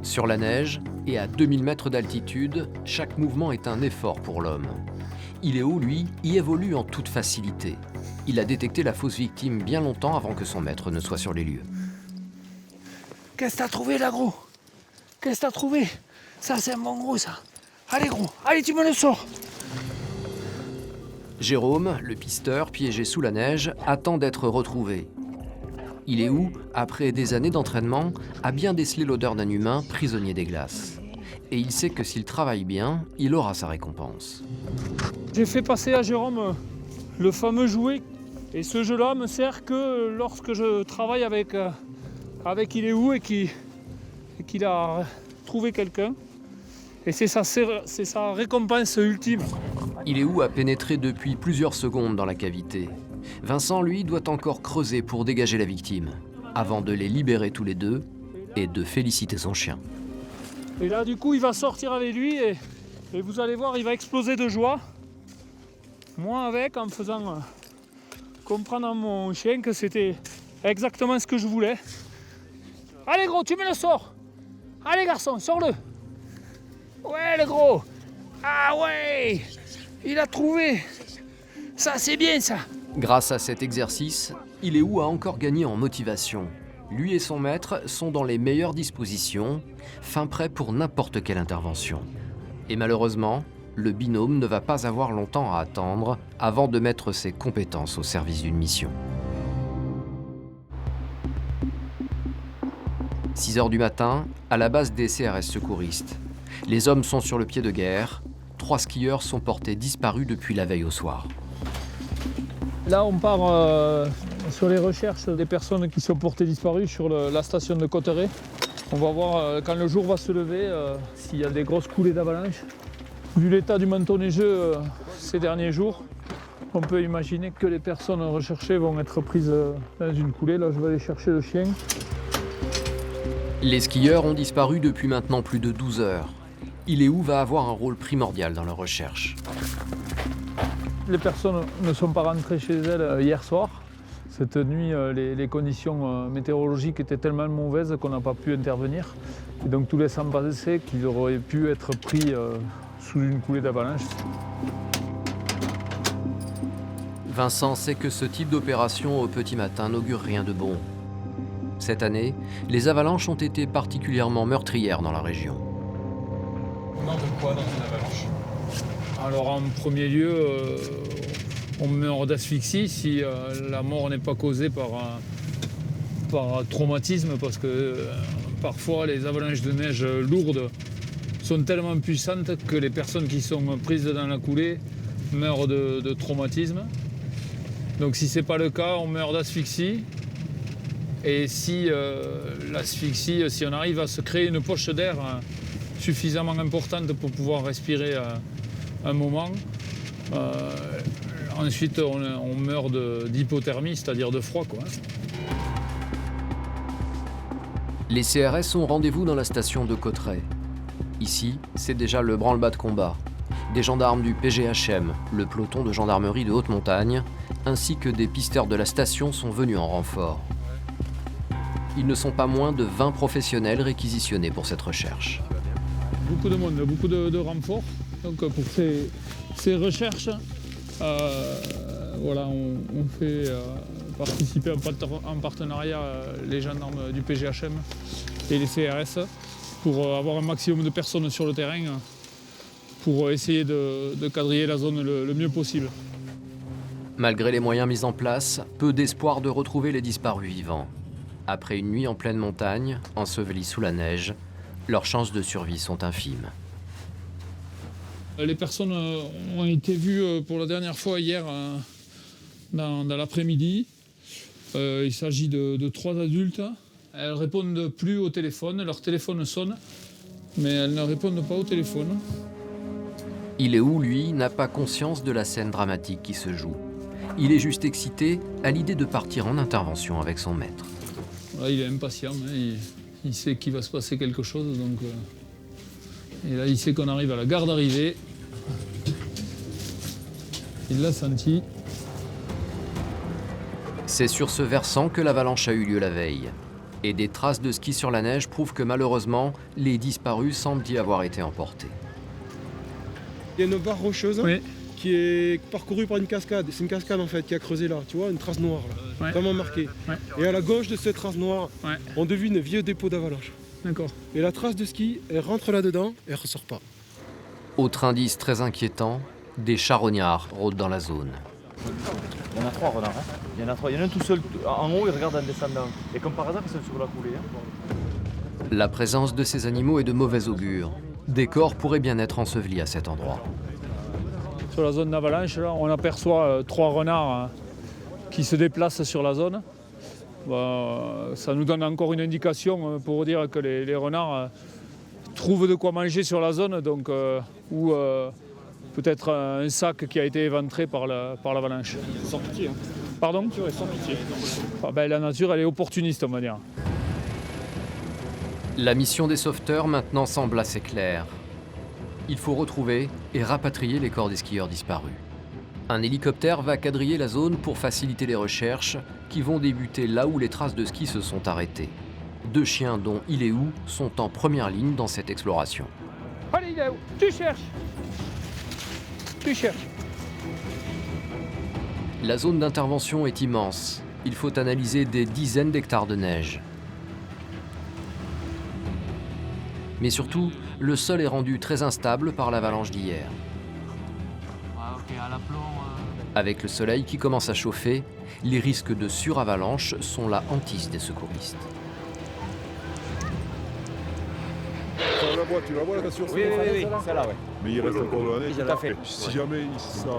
Sur la neige et à 2000 mètres d'altitude, chaque mouvement est un effort pour l'homme. Iléou, lui, y évolue en toute facilité. Il a détecté la fausse victime bien longtemps avant que son maître ne soit sur les lieux. Qu'est-ce que t'as trouvé là, gros? Qu'est-ce que t'as trouvé? Ça, c'est un bon gros, ça. Allez, gros, allez, tu me le sors. Jérôme, le pisteur, piégé sous la neige, attend d'être retrouvé. Iléou, après des années d'entraînement, a bien décelé l'odeur d'un humain prisonnier des glaces. Et il sait que s'il travaille bien, il aura sa récompense. J'ai fait passer à Jérôme le fameux jouet. Et ce jeu-là me sert que lorsque je travaille avec Iléou et qu'il a trouvé quelqu'un. Et c'est sa récompense ultime. Iléou a pénétré depuis plusieurs secondes dans la cavité. Vincent, lui, doit encore creuser pour dégager la victime, avant de les libérer tous les deux et de féliciter son chien. Et là, du coup, il va sortir avec lui et vous allez voir, il va exploser de joie. Moi avec, en faisant comprendre à mon chien que c'était exactement ce que je voulais. Allez gros, tu me le sors. Allez garçon, sors-le. Ouais le gros. Ah ouais, il a trouvé. Ça c'est bien ça. Grâce à cet exercice, Iléou a encore gagné en motivation. Lui et son maître sont dans les meilleures dispositions, fin prêts pour n'importe quelle intervention. Et malheureusement, le binôme ne va pas avoir longtemps à attendre avant de mettre ses compétences au service d'une mission. 6 h du matin, à la base des CRS secouristes. Les hommes sont sur le pied de guerre. 3 skieurs sont portés disparus depuis la veille au soir. Là, on part sur les recherches des personnes qui sont portées disparues sur la station de Cotteret. On va voir quand le jour va se lever s'il y a des grosses coulées d'avalanche. Vu l'état du manteau neigeux ces derniers jours, on peut imaginer que les personnes recherchées vont être prises dans une coulée. Là, je vais aller chercher le chien. Les skieurs ont disparu depuis maintenant plus de 12 heures. Iléou va avoir un rôle primordial dans leur recherche. Les personnes ne sont pas rentrées chez elles hier soir. Cette nuit, les conditions météorologiques étaient tellement mauvaises qu'on n'a pas pu intervenir. Et donc tout laisse penser qu'ils auraient pu être pris sous une coulée d'avalanche. Vincent sait que ce type d'opération au petit matin n'augure rien de bon. Cette année, les avalanches ont été particulièrement meurtrières dans la région. On meurt de quoi dans une avalanche? Alors en premier lieu, on meurt d'asphyxie si la mort n'est pas causée par traumatisme, parce que parfois les avalanches de neige lourdes sont tellement puissantes que les personnes qui sont prises dans la coulée meurent de traumatisme. Donc si ce n'est pas le cas, on meurt d'asphyxie. Et si l'asphyxie, si on arrive à se créer une poche d'air suffisamment importante pour pouvoir respirer un moment, ensuite on meurt d'hypothermie, c'est-à-dire de froid, quoi. Les CRS ont rendez-vous dans la station de Cotteret. Ici, c'est déjà le branle-bas de combat. Des gendarmes du PGHM, le peloton de gendarmerie de haute montagne, ainsi que des pisteurs de la station sont venus en renfort. Ils ne sont pas moins de 20 professionnels réquisitionnés pour cette recherche. Beaucoup de monde, beaucoup de renforts. Donc pour ces recherches, voilà, on fait participer en partenariat les gendarmes du PGHM et les CRS pour avoir un maximum de personnes sur le terrain pour essayer de quadriller la zone le mieux possible. Malgré les moyens mis en place, peu d'espoir de retrouver les disparus vivants. Après une nuit en pleine montagne, ensevelis sous la neige, leurs chances de survie sont infimes. Les personnes ont été vues pour la dernière fois hier dans l'après-midi. Il s'agit de 3 adultes. Elles ne répondent plus au téléphone, leur téléphone sonne, mais elles ne répondent pas au téléphone. Iléou, lui, n'a pas conscience de la scène dramatique qui se joue. Il est juste excité à l'idée de partir en intervention avec son maître. Là, il est impatient, hein, il sait qu'il va se passer quelque chose, donc, et là il sait qu'on arrive à la gare d'arrivée. Il l'a senti. C'est sur ce versant que l'avalanche a eu lieu la veille. Et des traces de ski sur la neige prouvent que malheureusement, les disparus semblent y avoir été emportés. Il y a une barre rocheuse qui est parcourue par une cascade. C'est une cascade en fait qui a creusé là, tu vois, une trace noire là, vraiment marquée. Et à la gauche de cette trace noire, on devine un vieux dépôt d'avalanche. D'accord. Et la trace de ski, elle rentre là-dedans et elle ressort pas. Autre indice très inquiétant, des charognards rôdent dans la zone. Il y en a 3 renards. Hein. Il y en a 3. Il y en a un tout seul en haut, il regarde en descendant. Et comme par hasard, ils sont sur la coulée. Hein. La présence de ces animaux est de mauvais augure. Des corps pourraient bien être ensevelis à cet endroit. Sur la zone d'avalanche, là, on aperçoit 3 renards qui se déplacent sur la zone. Ça nous donne encore une indication pour dire que les renards trouvent de quoi manger sur la zone, donc, ou peut-être un sac qui a été éventré par l'avalanche. Sans pitié. Hein. Pardon ? La nature est sans pitié. La nature, elle est opportuniste, on va dire. La mission des sauveteurs maintenant semble assez claire. Il faut retrouver et rapatrier les corps des skieurs disparus. Un hélicoptère va quadriller la zone pour faciliter les recherches qui vont débuter là où les traces de ski se sont arrêtées. 2 chiens, dont Iléou, sont en première ligne dans cette exploration. Allez Iléou, tu cherches. Tu cherches. La zone d'intervention est immense. Il faut analyser des dizaines d'hectares de neige. Mais surtout, le sol est rendu très instable par l'avalanche d'hier. Avec le soleil qui commence à chauffer, les risques de suravalanche sont la hantise des secouristes. Tu la vois la cassure? Oui, celle-là, ouais. Mais il reste encore de la neige. Tout à fait. Si jamais ça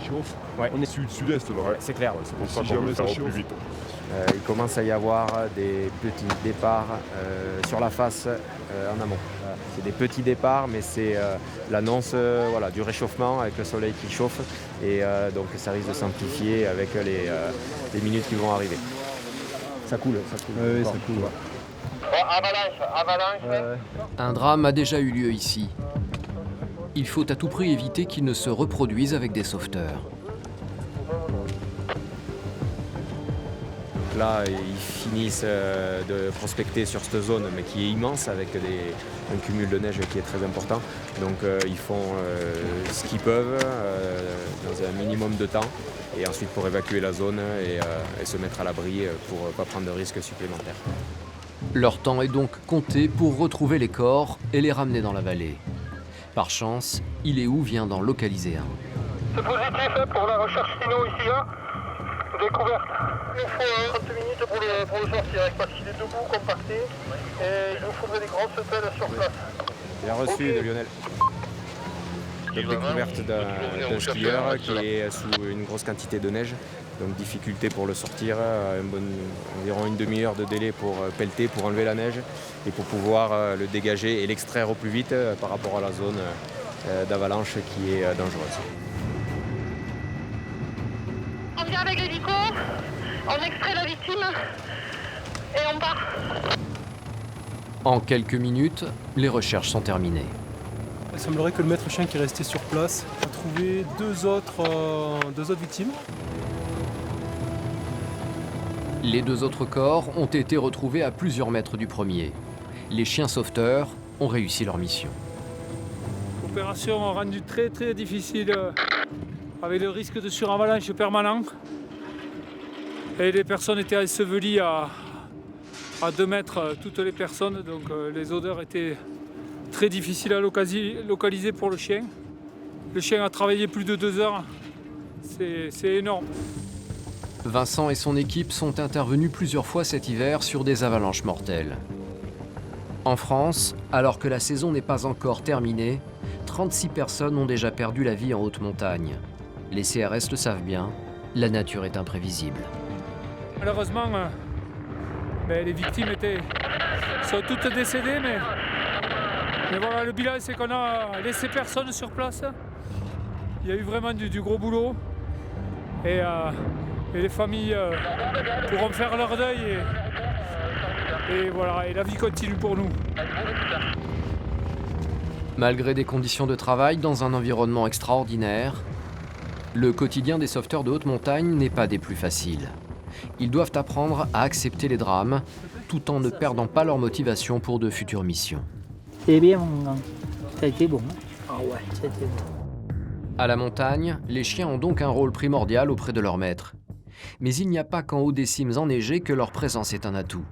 chauffe, on est sud-est là. Ouais, c'est clair. C'est pour ça qu'on veut faire au plus vite. Il commence à y avoir des petits départs sur la face en amont. C'est des petits départs, mais c'est l'annonce du réchauffement avec le soleil qui chauffe. Et donc ça risque de s'amplifier avec les minutes qui vont arriver. Ça coule. Oui, ça coule. Avalanche. Un drame a déjà eu lieu ici. Il faut à tout prix éviter qu'il ne se reproduise avec des sauveteurs. Là, ils finissent de prospecter sur cette zone, mais qui est immense, avec un cumul de neige qui est très important. Donc ils font ce qu'ils peuvent dans un minimum de temps, et ensuite pour évacuer la zone et se mettre à l'abri pour ne pas prendre de risques supplémentaires. Leur temps est donc compté pour retrouver les corps et les ramener dans la vallée. Par chance, Iléou vient d'en localiser un. C'est positif pour la recherche Sino ici, hein. Découverte. Il nous faut 30 minutes pour le sortir, parce qu'il est debout, compacté, et il nous faudrait des grosses pelles sur place. Bien reçu de Lionel. Découverte d'un skieur qui est sous une grosse quantité de neige, donc difficulté pour le sortir, environ une demi-heure de délai pour pelleter, pour enlever la neige et pour pouvoir le dégager et l'extraire au plus vite par rapport à la zone d'avalanche qui est dangereuse. On vient avec l'hélico, on extrait la victime et on part. En quelques minutes, les recherches sont terminées. Il semblerait que le maître chien qui est resté sur place a trouvé deux autres victimes. Les deux autres corps ont été retrouvés à plusieurs mètres du premier. Les chiens sauveteurs ont réussi leur mission. L'opération a rendu très difficile, avec le risque de suravalanche permanent. Et les personnes étaient ensevelies à 2 mètres, toutes les personnes, donc les odeurs étaient très difficiles à localiser pour le chien. Le chien a travaillé plus de 2 heures, c'est énorme. Vincent et son équipe sont intervenus plusieurs fois cet hiver sur des avalanches mortelles. En France, alors que la saison n'est pas encore terminée, 36 personnes ont déjà perdu la vie en haute montagne. Les CRS le savent bien, la nature est imprévisible. Malheureusement, les victimes sont toutes décédées, mais voilà, le bilan c'est qu'on a laissé personne sur place. Il y a eu vraiment du gros boulot et les familles pourront faire leur deuil et voilà, et la vie continue pour nous. Malgré des conditions de travail dans un environnement extraordinaire, le quotidien des sauveteurs de haute montagne n'est pas des plus faciles. Ils doivent apprendre à accepter les drames tout en ne perdant pas leur motivation pour de futures missions. C'est bien, ça a été bon. Ah ouais, ça a été bon. À la montagne, les chiens ont donc un rôle primordial auprès de leur maître. Mais il n'y a pas qu'en haut des cimes enneigées que leur présence est un atout.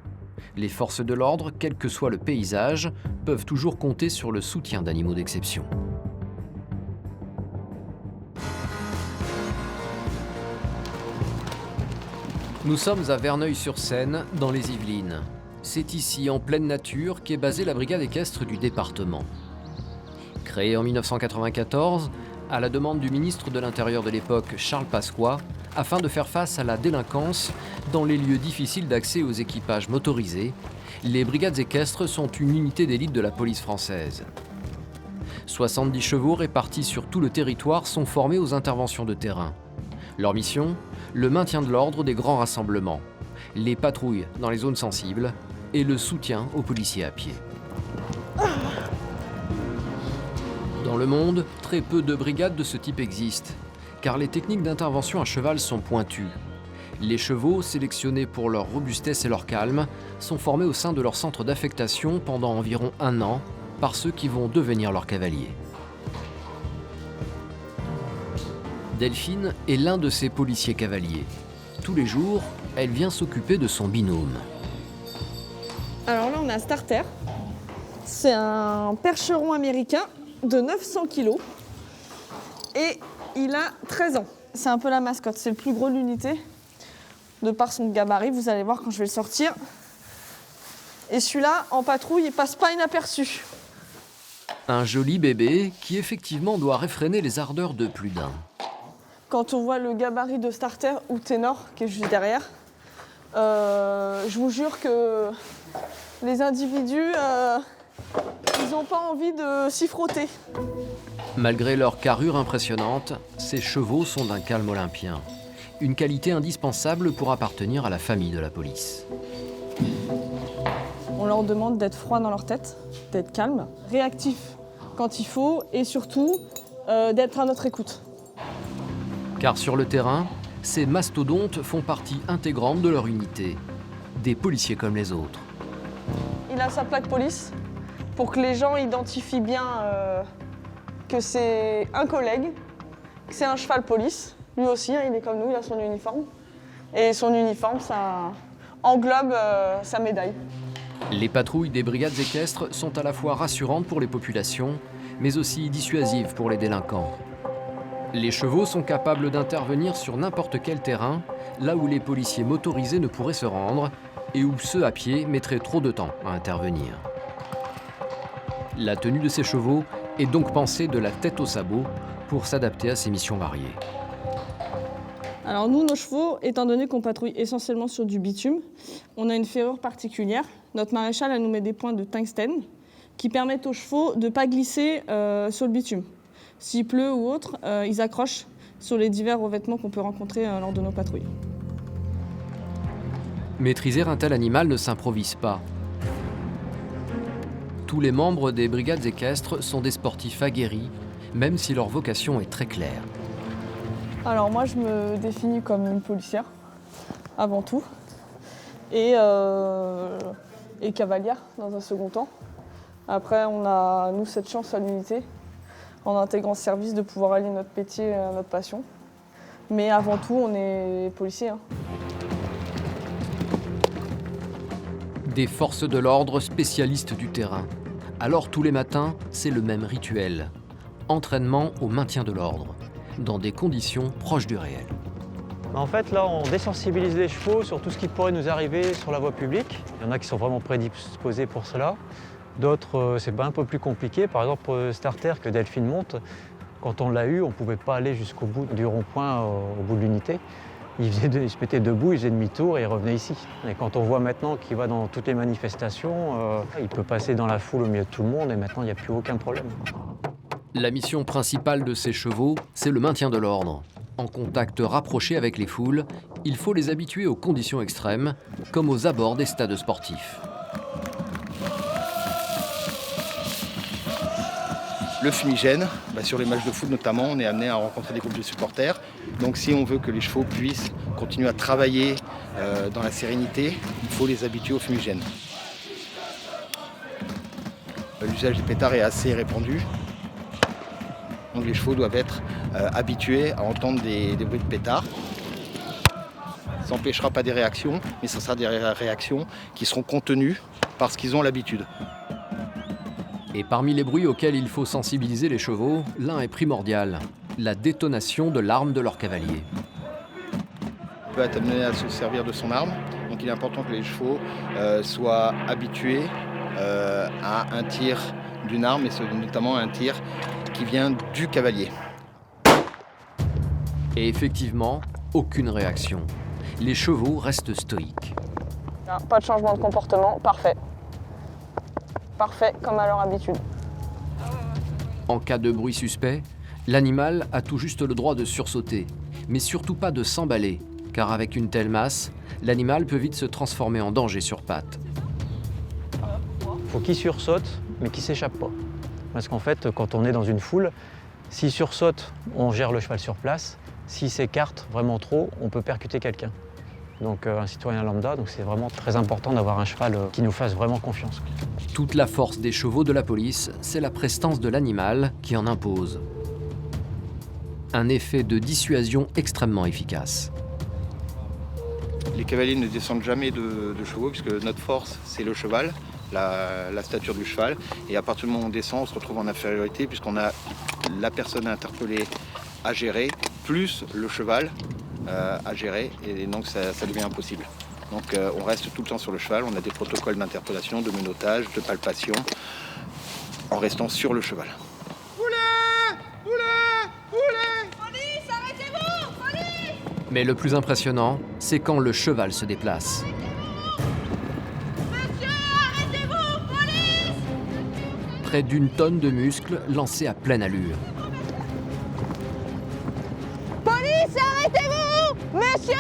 Les forces de l'ordre, quel que soit le paysage, peuvent toujours compter sur le soutien d'animaux d'exception. Nous sommes à Verneuil-sur-Seine, dans les Yvelines. C'est ici, en pleine nature, qu'est basée la brigade équestre du département. Créée en 1994, à la demande du ministre de l'Intérieur de l'époque, Charles Pasqua, afin de faire face à la délinquance dans les lieux difficiles d'accès aux équipages motorisés, les brigades équestres sont une unité d'élite de la police française. 70 chevaux répartis sur tout le territoire sont formés aux interventions de terrain. Leur mission ? Le maintien de l'ordre des grands rassemblements, les patrouilles dans les zones sensibles et le soutien aux policiers à pied. Dans le monde, très peu de brigades de ce type existent, car les techniques d'intervention à cheval sont pointues. Les chevaux, sélectionnés pour leur robustesse et leur calme, sont formés au sein de leur centre d'affectation pendant environ 1 an par ceux qui vont devenir leurs cavaliers. Delphine est l'un de ces policiers cavaliers. Tous les jours, elle vient s'occuper de son binôme. Alors là, on a Starter. C'est un percheron américain de 900 kg et il a 13 ans. c'est un peu la mascotte. C'est le plus gros de l'unité, de par son gabarit. Vous allez voir quand je vais le sortir. Et celui-là, en patrouille, il passe pas inaperçu. Un joli bébé qui effectivement doit réfréner les ardeurs de plus d'un. Quand on voit le gabarit de starter ou ténor qui est juste derrière, je vous jure que les individus, ils n'ont pas envie de s'y frotter. Malgré leur carrure impressionnante, ces chevaux sont d'un calme olympien. Une qualité indispensable pour appartenir à la famille de la police. On leur demande d'être froid dans leur tête, d'être calme, réactif quand il faut et surtout d'être à notre écoute. Car sur le terrain, ces mastodontes font partie intégrante de leur unité. Des policiers comme les autres. Il a sa plaque police pour que les gens identifient bien que c'est un collègue, que c'est un cheval police. Lui aussi, il est comme nous, il a son uniforme. Et son uniforme, ça englobe sa médaille. Les patrouilles des brigades équestres sont à la fois rassurantes pour les populations, mais aussi dissuasives pour les délinquants. Les chevaux sont capables d'intervenir sur n'importe quel terrain, là où les policiers motorisés ne pourraient se rendre et où ceux à pied mettraient trop de temps à intervenir. La tenue de ces chevaux est donc pensée de la tête aux sabots pour s'adapter à ces missions variées. Alors nous, nos chevaux, étant donné qu'on patrouille essentiellement sur du bitume, on a une ferrure particulière. Notre maréchal, elle nous met des points de tungstène qui permettent aux chevaux de ne pas glisser sur le bitume. S'il pleut ou autre, ils accrochent sur les divers revêtements qu'on peut rencontrer lors de nos patrouilles. Maîtriser un tel animal ne s'improvise pas. Tous les membres des brigades équestres sont des sportifs aguerris, même si leur vocation est très claire. Alors moi, je me définis comme une policière, avant tout, et cavalière dans un second temps. Après, on a, nous, cette chance à l'unité, en intégrant ce service, de pouvoir allier notre métier à notre passion. Mais avant tout, on est policiers. Des forces de l'ordre spécialistes du terrain. Alors tous les matins, c'est le même rituel. Entraînement au maintien de l'ordre, dans des conditions proches du réel. En fait, là, on désensibilise les chevaux sur tout ce qui pourrait nous arriver sur la voie publique. Il y en a qui sont vraiment prédisposés pour cela. D'autres, c'est un peu plus compliqué. Par exemple, pour le starter que Delphine monte, quand on l'a eu, on ne pouvait pas aller jusqu'au bout du rond-point, au bout de l'unité. Il se mettait debout, il faisait demi-tour et il revenait ici. Et quand on voit maintenant qu'il va dans toutes les manifestations, il peut passer dans la foule au milieu de tout le monde et maintenant, il n'y a plus aucun problème. La mission principale de ces chevaux, c'est le maintien de l'ordre. En contact rapproché avec les foules, il faut les habituer aux conditions extrêmes, comme aux abords des stades sportifs. Le fumigène, sur les matchs de foot notamment, on est amené à rencontrer des groupes de supporters. Donc si on veut que les chevaux puissent continuer à travailler dans la sérénité, il faut les habituer au fumigène. L'usage des pétards est assez répandu. Donc les chevaux doivent être habitués à entendre des bruits de pétards. Ça n'empêchera pas des réactions, mais ce sera des réactions qui seront contenues parce qu'ils ont l'habitude. Et parmi les bruits auxquels il faut sensibiliser les chevaux, l'un est primordial, la détonation de l'arme de leur cavalier. On peut être amené à se servir de son arme, donc il est important que les chevaux soient habitués à un tir d'une arme, et notamment un tir qui vient du cavalier. Et effectivement, aucune réaction. Les chevaux restent stoïques. Non, pas de changement de comportement, parfait. Parfait, comme à leur habitude. En cas de bruit suspect, l'animal a tout juste le droit de sursauter, mais surtout pas de s'emballer, car avec une telle masse, l'animal peut vite se transformer en danger sur pattes. Il faut qu'il sursaute, mais qu'il ne s'échappe pas. Parce qu'en fait, quand on est dans une foule, s'il sursaute, on gère le cheval sur place. S'il s'écarte vraiment trop, on peut percuter quelqu'un. Donc un citoyen lambda, donc c'est vraiment très important d'avoir un cheval qui nous fasse vraiment confiance. Toute la force des chevaux de la police, c'est la prestance de l'animal qui en impose. Un effet de dissuasion extrêmement efficace. Les cavaliers ne descendent jamais de chevaux, puisque notre force, c'est le cheval, la stature du cheval. Et à partir du moment où on descend, on se retrouve en infériorité, puisqu'on a la personne interpellée à gérer plus le cheval à gérer, et donc ça devient impossible. Donc on reste tout le temps sur le cheval, on a des protocoles d'interpellation, de menottage, de palpation, en restant sur le cheval. Police, arrêtez-vous! Police! Mais le plus impressionnant, c'est quand le cheval se déplace. Monsieur, arrêtez-vous! Police! Près d'une tonne de muscles lancés à pleine allure. Police, arrêtez-vous! Monsieur!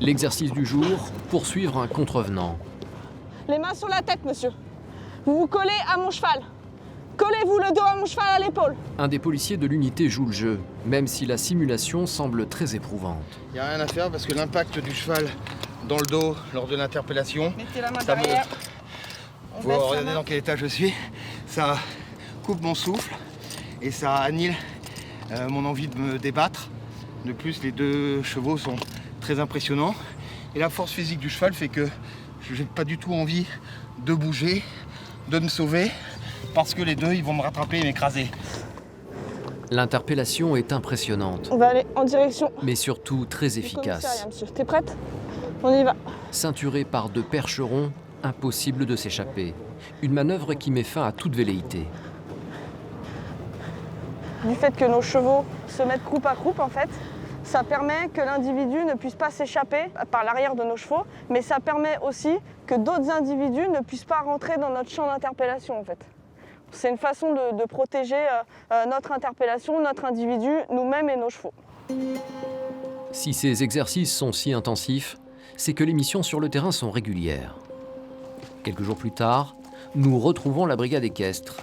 L'exercice du jour, poursuivre un contrevenant. Les mains sur la tête, monsieur. Vous vous collez à mon cheval. Collez-vous le dos à mon cheval à l'épaule. Un des policiers de l'unité joue le jeu, même si la simulation semble très éprouvante. Il n'y a rien à faire parce que l'impact du cheval dans le dos lors de l'interpellation, Mettez la main ça derrière. vous regardez dans quel état je suis, ça coupe mon souffle et ça annule mon envie de me débattre. De plus, les deux chevaux sont très impressionnants et la force physique du cheval fait que je n'ai pas du tout envie de bouger, de me sauver, parce que les deux, ils vont me rattraper et m'écraser. L'interpellation est impressionnante, On va aller en direction mais surtout très du efficace. commissariat, monsieur. T'es prête? On y va. Ceinturé par deux percherons, impossible de s'échapper. Une manœuvre qui met fin à toute velléité. Du fait que nos chevaux se mettent croupe à croupe, en fait, ça permet que l'individu ne puisse pas s'échapper par l'arrière de nos chevaux, mais ça permet aussi que d'autres individus ne puissent pas rentrer dans notre champ d'interpellation, en fait. C'est une façon de protéger notre interpellation, notre individu, nous-mêmes et nos chevaux. Si ces exercices sont si intensifs, c'est que les missions sur le terrain sont régulières. Quelques jours plus tard, nous retrouvons la brigade équestre.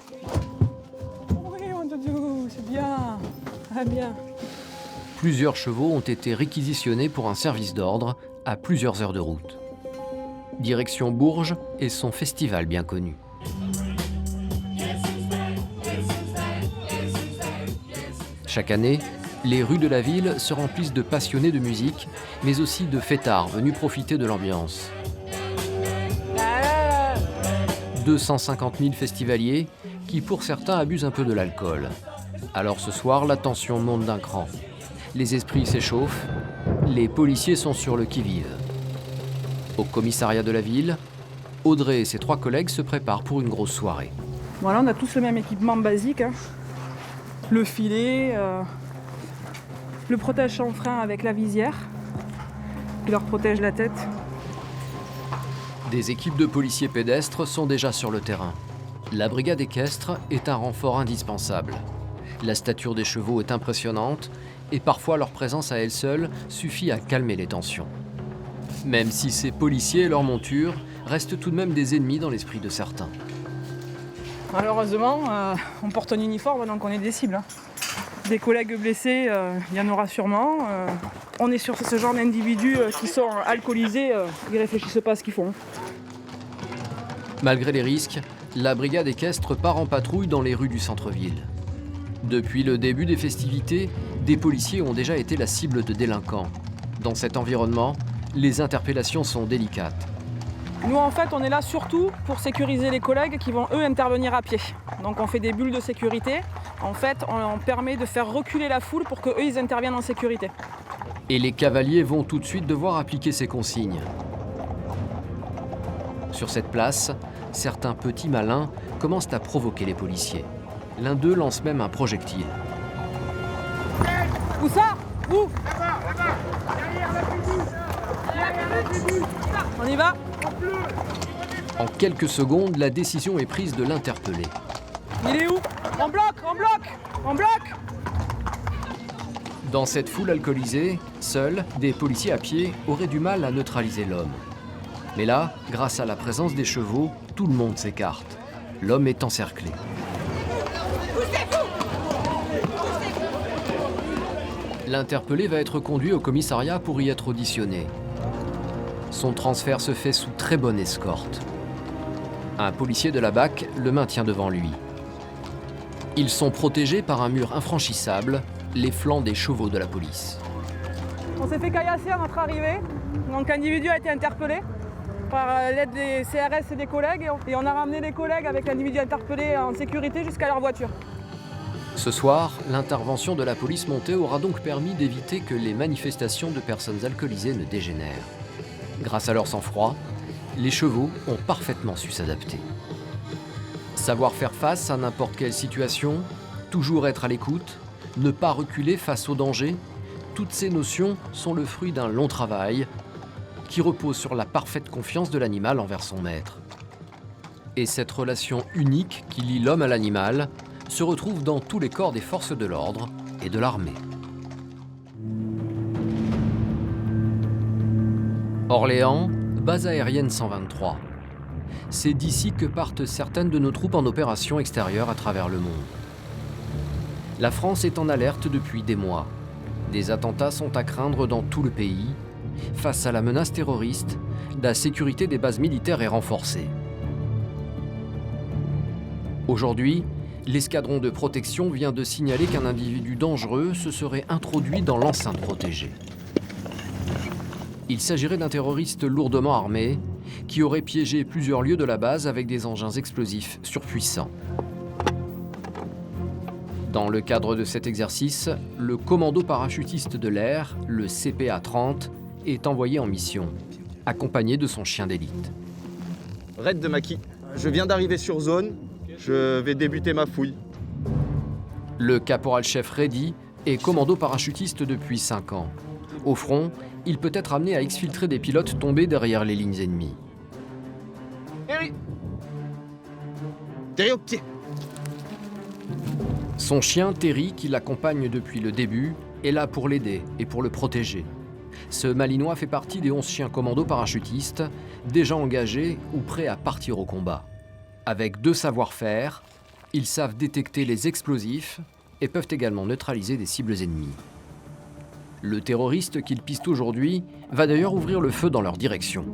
Oui, c'est bien. Très bien. Plusieurs chevaux ont été réquisitionnés pour un service d'ordre à plusieurs heures de route. Direction Bourges et son festival bien connu. Chaque année, les rues de la ville se remplissent de passionnés de musique, mais aussi de fêtards venus profiter de l'ambiance. 250 000 festivaliers qui, pour certains, abusent un peu de l'alcool. Alors ce soir, la tension monte d'un cran. Les esprits s'échauffent, les policiers sont sur le qui-vive. Au commissariat de la ville, Audrey et ses 3 collègues se préparent pour une grosse soirée. Voilà, on a tous le même équipement basique. Le filet, le protège-chanfrein avec la visière, qui leur protège la tête. Des équipes de policiers pédestres sont déjà sur le terrain. La brigade équestre est un renfort indispensable. La stature des chevaux est impressionnante et parfois leur présence à elle seule suffit à calmer les tensions. Même si ces policiers et leurs montures restent tout de même des ennemis dans l'esprit de certains. Malheureusement, on porte un uniforme, donc on est des cibles. Des collègues blessés, il y en aura sûrement. On est sur ce genre d'individus qui sont alcoolisés, ils réfléchissent pas à ce qu'ils font. Malgré les risques, la brigade équestre part en patrouille dans les rues du centre-ville. Depuis le début des festivités, des policiers ont déjà été la cible de délinquants. Dans cet environnement, les interpellations sont délicates. Nous, en fait, on est là surtout pour sécuriser les collègues qui vont, eux, intervenir à pied. Donc on fait des bulles de sécurité. En fait, on permet de faire reculer la foule pour qu'eux, ils interviennent en sécurité. Et les cavaliers vont tout de suite devoir appliquer ces consignes. Sur cette place, certains petits malins commencent à provoquer les policiers. L'un d'eux lance même un projectile. Où ça? Où? On y va? En quelques secondes, la décision est prise de l'interpeller. Il est où? En bloc! En bloc! En bloc! Dans cette foule alcoolisée, seuls, des policiers à pied auraient du mal à neutraliser l'homme. Mais là, grâce à la présence des chevaux, tout le monde s'écarte. L'homme est encerclé. L'interpellé va être conduit au commissariat pour y être auditionné. Son transfert se fait sous très bonne escorte. Un policier de la BAC le maintient devant lui. Ils sont protégés par un mur infranchissable, les flancs des chevaux de la police. On s'est fait caillasser à notre arrivée. Donc l'individu a été interpellé par l'aide des CRS et des collègues. Et on a ramené les collègues avec l'individu interpellé en sécurité jusqu'à leur voiture. Ce soir, l'intervention de la police montée aura donc permis d'éviter que les manifestations de personnes alcoolisées ne dégénèrent. Grâce à leur sang-froid, les chevaux ont parfaitement su s'adapter. Savoir faire face à n'importe quelle situation, toujours être à l'écoute, ne pas reculer face au danger, toutes ces notions sont le fruit d'un long travail qui repose sur la parfaite confiance de l'animal envers son maître. Et cette relation unique qui lie l'homme à l'animal se retrouve dans tous les corps des forces de l'ordre et de l'armée. Orléans, base aérienne 123. C'est d'ici que partent certaines de nos troupes en opération extérieure à travers le monde. La France est en alerte depuis des mois. Des attentats sont à craindre dans tout le pays. Face à la menace terroriste, la sécurité des bases militaires est renforcée. Aujourd'hui, l'escadron de protection vient de signaler qu'un individu dangereux se serait introduit dans l'enceinte protégée. Il s'agirait d'un terroriste lourdement armé qui aurait piégé plusieurs lieux de la base avec des engins explosifs surpuissants. Dans le cadre de cet exercice, le commando parachutiste de l'air, le CPA-30, est envoyé en mission, accompagné de son chien d'élite. Raid de Maquis. Je viens d'arriver sur zone, je vais débuter ma fouille. Le caporal-chef Reddy est commando parachutiste depuis 5 ans. Au front, il peut être amené à exfiltrer des pilotes tombés derrière les lignes ennemies. Terry au pied. Son chien, Terry, qui l'accompagne depuis le début, est là pour l'aider et pour le protéger. Ce Malinois fait partie des 11 chiens commando parachutistes, déjà engagés ou prêts à partir au combat. Avec 2 savoir-faire, ils savent détecter les explosifs et peuvent également neutraliser des cibles ennemies. Le terroriste qu'ils pistent aujourd'hui va d'ailleurs ouvrir le feu dans leur direction.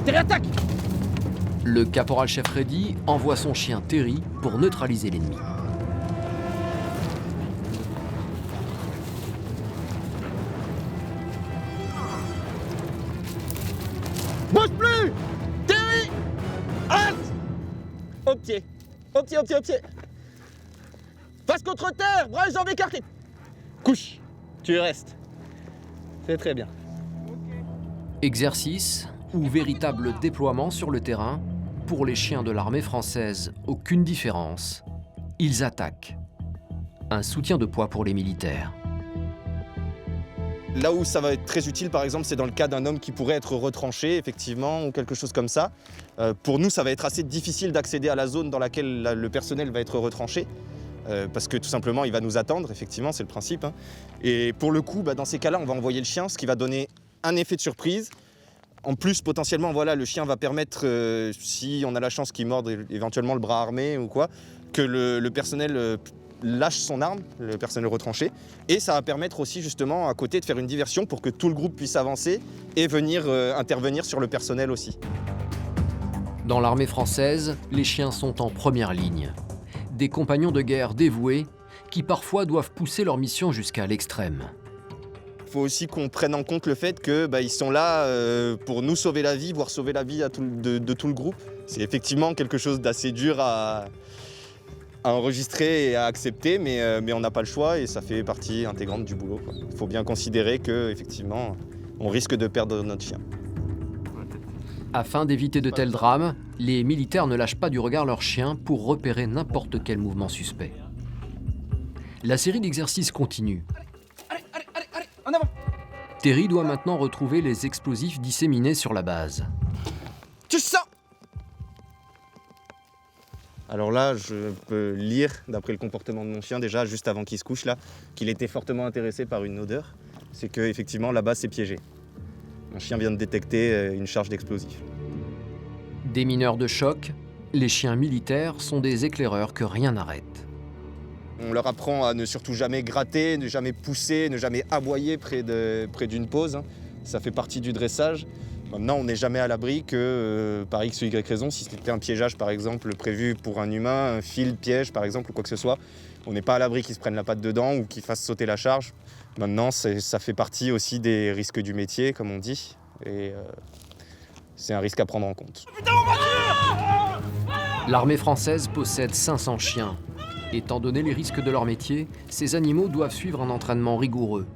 Terry, attaque! Le caporal-chef Reddy envoie son chien Terry pour neutraliser l'ennemi. Bouge plus! Terry! Halte! Au pied. Au pied, au pied, au pied. Face contre terre, bras et jambes écartés. Couche. Tu y restes. C'est très bien. Exercice ou véritable déploiement sur le terrain, pour les chiens de l'armée française, aucune différence. Ils attaquent. Un soutien de poids pour les militaires. Là où ça va être très utile, par exemple, c'est dans le cas d'un homme qui pourrait être retranché, effectivement, ou quelque chose comme ça. Pour nous, ça va être assez difficile d'accéder à la zone dans laquelle le personnel va être retranché. Parce que tout simplement, il va nous attendre, effectivement, c'est le principe. Hein. Et pour le coup, dans ces cas-là, on va envoyer le chien, ce qui va donner un effet de surprise. En plus, potentiellement, voilà, le chien va permettre, si on a la chance qu'il morde éventuellement le bras armé ou quoi, que le personnel lâche son arme, le personnel retranché. Et ça va permettre aussi, justement, à côté, de faire une diversion pour que tout le groupe puisse avancer et venir intervenir sur le personnel aussi. Dans l'armée française, les chiens sont en première ligne. Des compagnons de guerre dévoués qui parfois doivent pousser leur mission jusqu'à l'extrême. Il faut aussi qu'on prenne en compte le fait qu'ils sont là pour nous sauver la vie, voire sauver la vie de tout le groupe. C'est effectivement quelque chose d'assez dur à enregistrer et à accepter, mais on n'a pas le choix et ça fait partie intégrante du boulot. Il faut bien considérer qu'effectivement, on risque de perdre notre chien. Afin d'éviter de tels drames, les militaires ne lâchent pas du regard leurs chiens pour repérer n'importe quel mouvement suspect. La série d'exercices continue. En avant! Terry doit maintenant retrouver les explosifs disséminés sur la base. Tu sens! Alors là, je peux lire, d'après le comportement de mon chien, déjà juste avant qu'il se couche là, qu'il était fortement intéressé par une odeur. C'est qu'effectivement, la base s'est piégée. Mon chien vient de détecter une charge d'explosifs. Des mineurs de choc, les chiens militaires sont des éclaireurs que rien n'arrête. On leur apprend à ne surtout jamais gratter, ne jamais pousser, ne jamais aboyer près d'une pose. Hein. Ça fait partie du dressage. Maintenant, on n'est jamais à l'abri que, par X ou Y raison, si c'était un piégeage par exemple prévu pour un humain, un fil piège par exemple ou quoi que ce soit, on n'est pas à l'abri qu'ils se prennent la patte dedans ou qu'ils fassent sauter la charge. Maintenant, ça fait partie aussi des risques du métier, comme on dit, et c'est un risque à prendre en compte. L'armée française possède 500 chiens. Étant donné les risques de leur métier, ces animaux doivent suivre un entraînement rigoureux.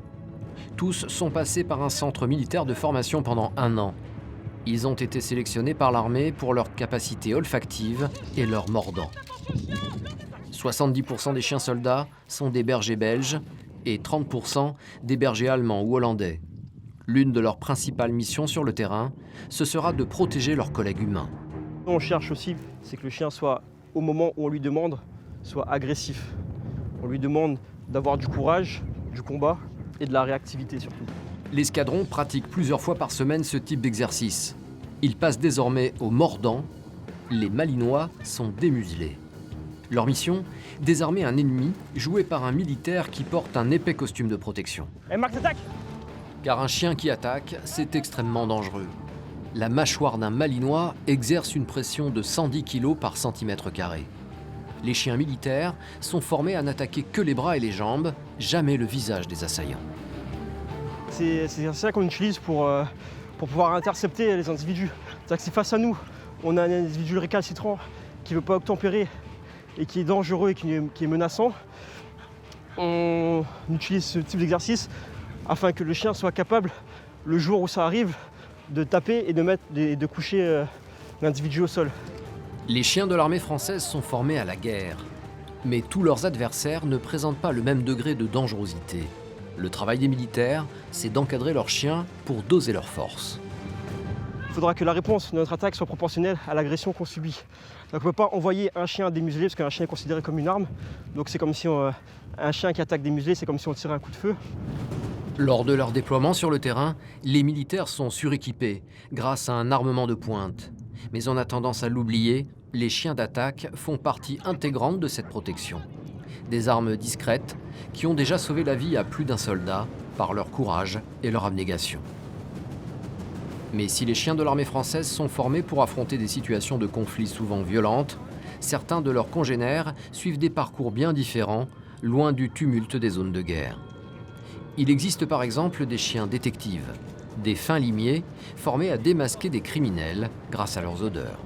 Tous sont passés par un centre militaire de formation pendant 1 an. Ils ont été sélectionnés par l'armée pour leur capacité olfactive et leur mordant. 70% des chiens soldats sont des bergers belges et 30% des bergers allemands ou hollandais. L'une de leurs principales missions sur le terrain, ce sera de protéger leurs collègues humains. On cherche aussi, c'est que le chien soit, au moment où on lui demande, soit agressif. On lui demande d'avoir du courage, du combat et de la réactivité surtout. L'escadron pratique plusieurs fois par semaine ce type d'exercice. Il passe désormais au mordant. Les Malinois sont démuselés. Leur mission, désarmer un ennemi joué par un militaire qui porte un épais costume de protection. Hey, Max, attaque! Car un chien qui attaque, c'est extrêmement dangereux. La mâchoire d'un Malinois exerce une pression de 110 kg par centimètre carré. Les chiens militaires sont formés à n'attaquer que les bras et les jambes, jamais le visage des assaillants. C'est ça qu'on utilise pour pouvoir intercepter les individus. C'est-à-dire que si face à nous, on a un individu récalcitrant qui ne veut pas obtempérer et qui est dangereux et qui est menaçant, on utilise ce type d'exercice afin que le chien soit capable, le jour où ça arrive, de taper et de coucher l'individu au sol. Les chiens de l'armée française sont formés à la guerre. Mais tous leurs adversaires ne présentent pas le même degré de dangerosité. Le travail des militaires, c'est d'encadrer leurs chiens pour doser leurs forces. Il faudra que la réponse de notre attaque soit proportionnelle à l'agression qu'on subit. Donc on ne peut pas envoyer un chien démuselé parce qu'un chien est considéré comme une arme. Donc c'est comme si un chien qui attaque démuselé, c'est comme si on tirait un coup de feu. Lors de leur déploiement sur le terrain, les militaires sont suréquipés grâce à un armement de pointe. Mais on a tendance à l'oublier, les chiens d'attaque font partie intégrante de cette protection. Des armes discrètes qui ont déjà sauvé la vie à plus d'un soldat par leur courage et leur abnégation. Mais si les chiens de l'armée française sont formés pour affronter des situations de conflit souvent violentes, certains de leurs congénères suivent des parcours bien différents, loin du tumulte des zones de guerre. Il existe par exemple des chiens détectives, des fins limiers formés à démasquer des criminels grâce à leurs odeurs.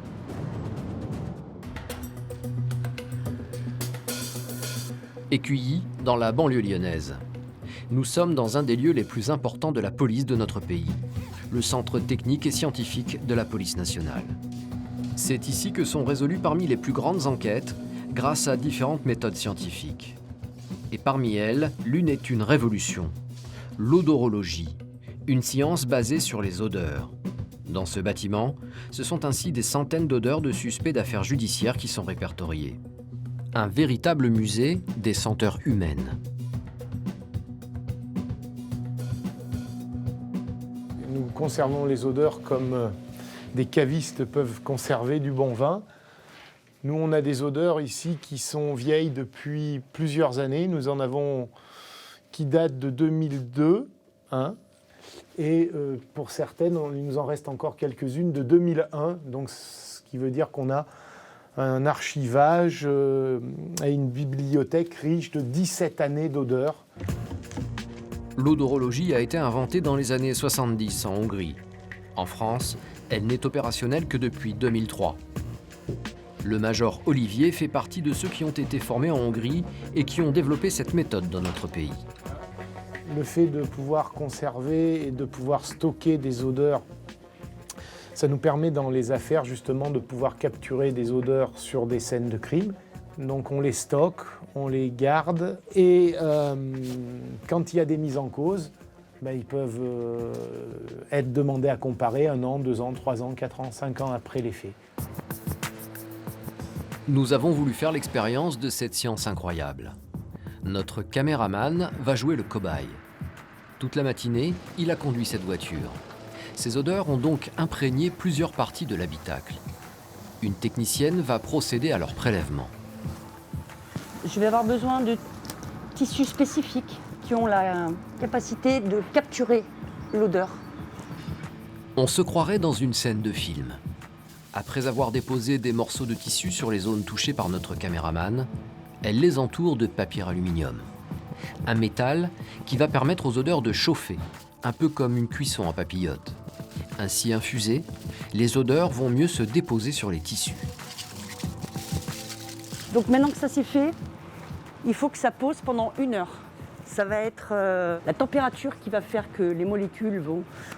Écuilly, dans la banlieue lyonnaise. Nous sommes dans un des lieux les plus importants de la police de notre pays, le centre technique et scientifique de la police nationale. C'est ici que sont résolues parmi les plus grandes enquêtes grâce à différentes méthodes scientifiques. Et parmi elles, l'une est une révolution, l'odorologie, une science basée sur les odeurs. Dans ce bâtiment, ce sont ainsi des centaines d'odeurs de suspects d'affaires judiciaires qui sont répertoriées. Un véritable musée des senteurs humaines. Nous conservons les odeurs comme des cavistes peuvent conserver du bon vin. Nous, on a des odeurs ici qui sont vieilles depuis plusieurs années. Nous en avons qui datent de 2002, et pour certaines, il nous en reste encore quelques-unes de 2001, donc ce qui veut dire qu'on a un archivage et une bibliothèque riche de 17 années d'odeurs. L'odorologie a été inventée dans les années 70 en Hongrie. En France, elle n'est opérationnelle que depuis 2003. Le major Olivier fait partie de ceux qui ont été formés en Hongrie et qui ont développé cette méthode dans notre pays. Le fait de pouvoir conserver et de pouvoir stocker des odeurs, ça nous permet dans les affaires justement de pouvoir capturer des odeurs sur des scènes de crime. Donc on les stocke, on les garde et quand il y a des mises en cause, ils peuvent être demandés à comparer 1 an, 2 ans, 3 ans, 4 ans, 5 ans après les faits. Nous avons voulu faire l'expérience de cette science incroyable. Notre caméraman va jouer le cobaye. Toute la matinée, il a conduit cette voiture. Ces odeurs ont donc imprégné plusieurs parties de l'habitacle. Une technicienne va procéder à leur prélèvement. Je vais avoir besoin de tissus spécifiques qui ont la capacité de capturer l'odeur. On se croirait dans une scène de film. Après avoir déposé des morceaux de tissu sur les zones touchées par notre caméraman, elle les entoure de papier aluminium. Un métal qui va permettre aux odeurs de chauffer, un peu comme une cuisson en papillote. Ainsi infusées, les odeurs vont mieux se déposer sur les tissus. Donc maintenant que ça c'est fait, il faut que ça pose pendant 1 heure. Ça va être la température qui va faire que les molécules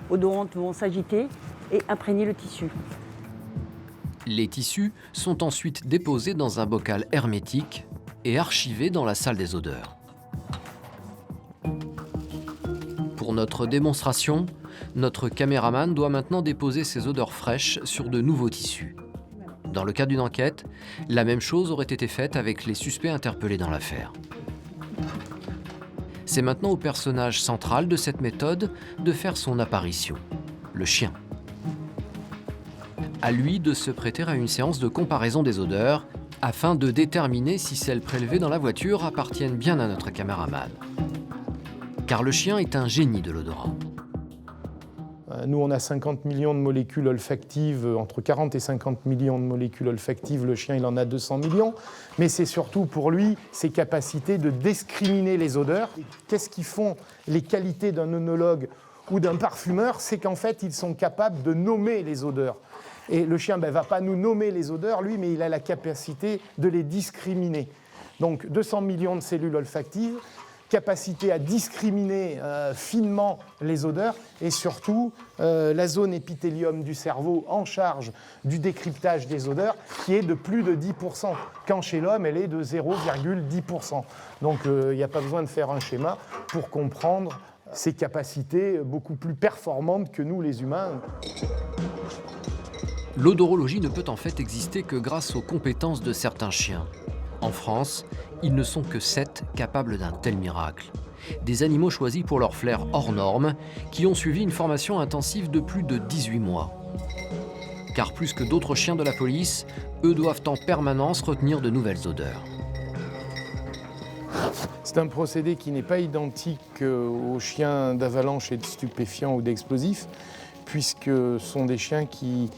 odorantes vont s'agiter et imprégner le tissu. Les tissus sont ensuite déposés dans un bocal hermétique et archivés dans la salle des odeurs. Pour notre démonstration, notre caméraman doit maintenant déposer ces odeurs fraîches sur de nouveaux tissus. Dans le cas d'une enquête, la même chose aurait été faite avec les suspects interpellés dans l'affaire. C'est maintenant au personnage central de cette méthode de faire son apparition, le chien. À lui de se prêter à une séance de comparaison des odeurs afin de déterminer si celles prélevées dans la voiture appartiennent bien à notre caméraman. Car le chien est un génie de l'odorat. Nous, on a 50 millions de molécules olfactives, entre 40 et 50 millions de molécules olfactives. Le chien, il en a 200 millions. Mais c'est surtout pour lui ses capacités de discriminer les odeurs. Qu'est-ce qui font les qualités d'un œnologue ou d'un parfumeur? C'est qu'en fait, ils sont capables de nommer les odeurs. Et le chien ne va pas nous nommer les odeurs, lui, mais il a la capacité de les discriminer. Donc 200 millions de cellules olfactives, capacité à discriminer finement les odeurs, et surtout la zone épithélium du cerveau en charge du décryptage des odeurs, qui est de plus de 10%, quand chez l'homme, elle est de 0,10%. Donc il n'y a pas besoin de faire un schéma pour comprendre ces capacités beaucoup plus performantes que nous, les humains. L'odorologie ne peut en fait exister que grâce aux compétences de certains chiens. En France, ils ne sont que 7 capables d'un tel miracle. Des animaux choisis pour leur flair hors norme, qui ont suivi une formation intensive de plus de 18 mois. Car plus que d'autres chiens de la police, eux doivent en permanence retenir de nouvelles odeurs. C'est un procédé qui n'est pas identique aux chiens d'avalanche et de stupéfiants ou d'explosifs, puisque ce sont des chiens qui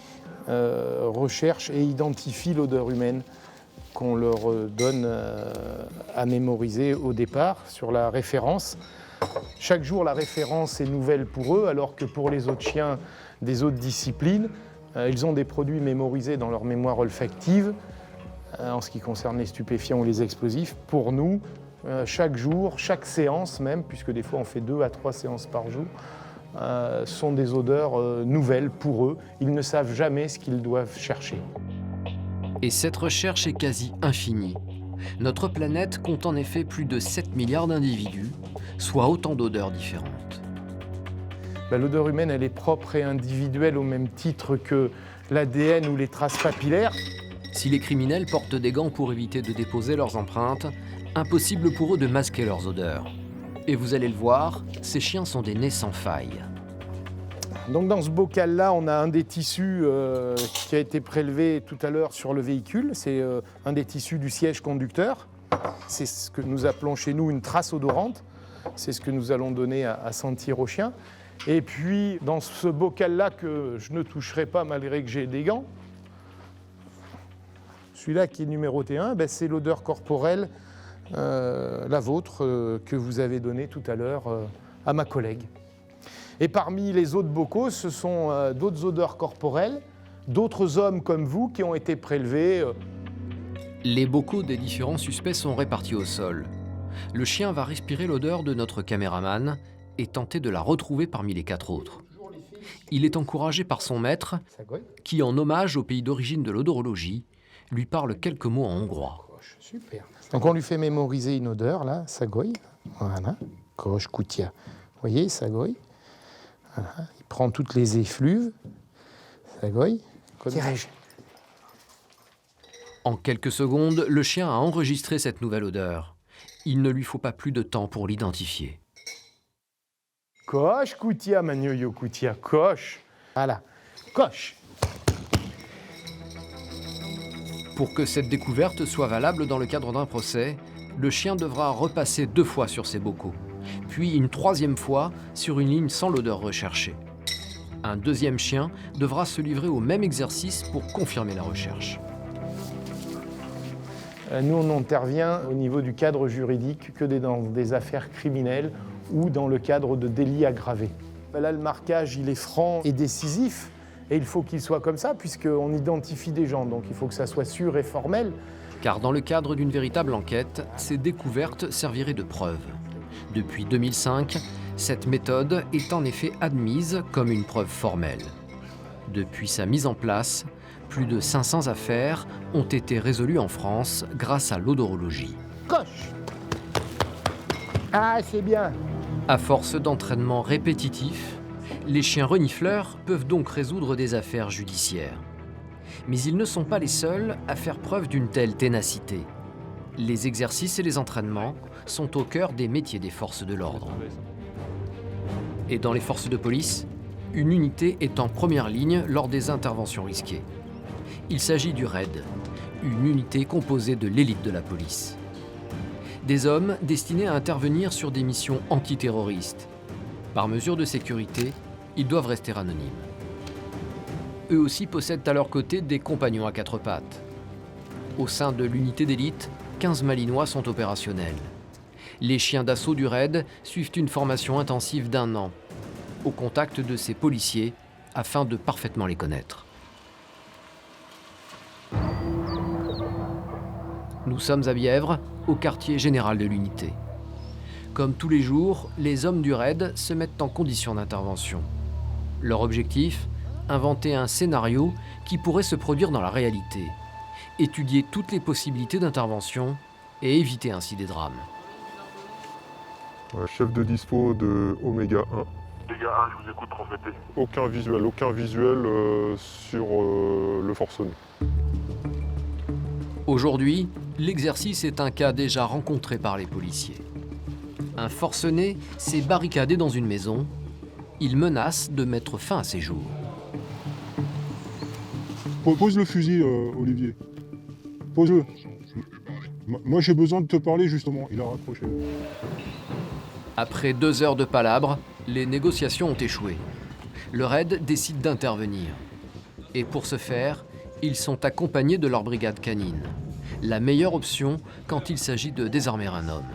recherchent et identifient l'odeur humaine qu'on leur donne à mémoriser au départ sur la référence. Chaque jour, la référence est nouvelle pour eux, alors que pour les autres chiens des autres disciplines, ils ont des produits mémorisés dans leur mémoire olfactive. En ce qui concerne les stupéfiants ou les explosifs, pour nous, chaque jour, chaque séance même, puisque des fois on fait 2 à 3 séances par jour, sont des odeurs nouvelles pour eux. Ils ne savent jamais ce qu'ils doivent chercher. Et cette recherche est quasi infinie. Notre planète compte en effet plus de 7 milliards d'individus, soit autant d'odeurs différentes. L'odeur humaine, elle est propre et individuelle au même titre que l'ADN ou les traces papillaires. Si les criminels portent des gants pour éviter de déposer leurs empreintes, impossible pour eux de masquer leurs odeurs. Et vous allez le voir, ces chiens sont des nez sans faille. Donc dans ce bocal-là, on a un des tissus qui a été prélevé tout à l'heure sur le véhicule. C'est un des tissus du siège conducteur. C'est ce que nous appelons chez nous une trace odorante. C'est ce que nous allons donner à sentir au chien. Et puis dans ce bocal-là que je ne toucherai pas malgré que j'ai des gants, celui-là qui est numéroté 1, c'est l'odeur corporelle, la vôtre, que vous avez donnée tout à l'heure à ma collègue. Et parmi les autres bocaux, ce sont d'autres odeurs corporelles, d'autres hommes comme vous qui ont été prélevés. Les bocaux des différents suspects sont répartis au sol. Le chien va respirer l'odeur de notre caméraman et tenter de la retrouver parmi les 4 autres. Il est encouragé par son maître, qui, en hommage au pays d'origine de l'odorologie, lui parle quelques mots en hongrois. Super. Donc on lui fait mémoriser une odeur, là, Sagoy. Voilà, Koch Kutia. Vous voyez, Sagoy. Voilà. Il prend toutes les effluves. Sagoy. En quelques secondes, le chien a enregistré cette nouvelle odeur. Il ne lui faut pas plus de temps pour l'identifier. Koch Kutia, Manioyo Kutia. Koch. Voilà. Koch. Pour que cette découverte soit valable dans le cadre d'un procès, le chien devra repasser 2 fois sur ses bocaux, puis une 3e fois sur une ligne sans l'odeur recherchée. Un 2e chien devra se livrer au même exercice pour confirmer la recherche. Nous, on intervient au niveau du cadre juridique que dans des affaires criminelles ou dans le cadre de délits aggravés. Là, le marquage, il est franc et décisif. Et il faut qu'il soit comme ça, puisqu'on identifie des gens, donc il faut que ça soit sûr et formel. Car dans le cadre d'une véritable enquête, ces découvertes serviraient de preuve. Depuis 2005, cette méthode est en effet admise comme une preuve formelle. Depuis sa mise en place, plus de 500 affaires ont été résolues en France grâce à l'odorologie. Coche! Ah, c'est bien! À force d'entraînement répétitif, les chiens renifleurs peuvent donc résoudre des affaires judiciaires. Mais ils ne sont pas les seuls à faire preuve d'une telle ténacité. Les exercices et les entraînements sont au cœur des métiers des forces de l'ordre. Et dans les forces de police, une unité est en première ligne lors des interventions risquées. Il s'agit du RAID, une unité composée de l'élite de la police. Des hommes destinés à intervenir sur des missions antiterroristes. Par mesure de sécurité, ils doivent rester anonymes. Eux aussi possèdent à leur côté des compagnons à quatre pattes. Au sein de l'unité d'élite, 15 Malinois sont opérationnels. Les chiens d'assaut du RAID suivent une formation intensive d'1 an, au contact de ces policiers, afin de parfaitement les connaître. Nous sommes à Bièvre, au quartier général de l'unité. Comme tous les jours, les hommes du RAID se mettent en condition d'intervention. Leur objectif ? Inventer un scénario qui pourrait se produire dans la réalité, étudier toutes les possibilités d'intervention et éviter ainsi des drames. Chef de dispo de Oméga 1. Oméga 1, je vous écoute, transmettez. Aucun visuel sur le forcené. Aujourd'hui, l'exercice est un cas déjà rencontré par les policiers. Un forcené s'est barricadé dans une maison. Il menace de mettre fin à ses jours. Pose le fusil, Olivier. Pose-le. Moi, j'ai besoin de te parler, justement. Il a raccroché. Après 2 heures de palabres, les négociations ont échoué. Le RAID décide d'intervenir. Et pour ce faire, ils sont accompagnés de leur brigade canine. La meilleure option quand il s'agit de désarmer un homme.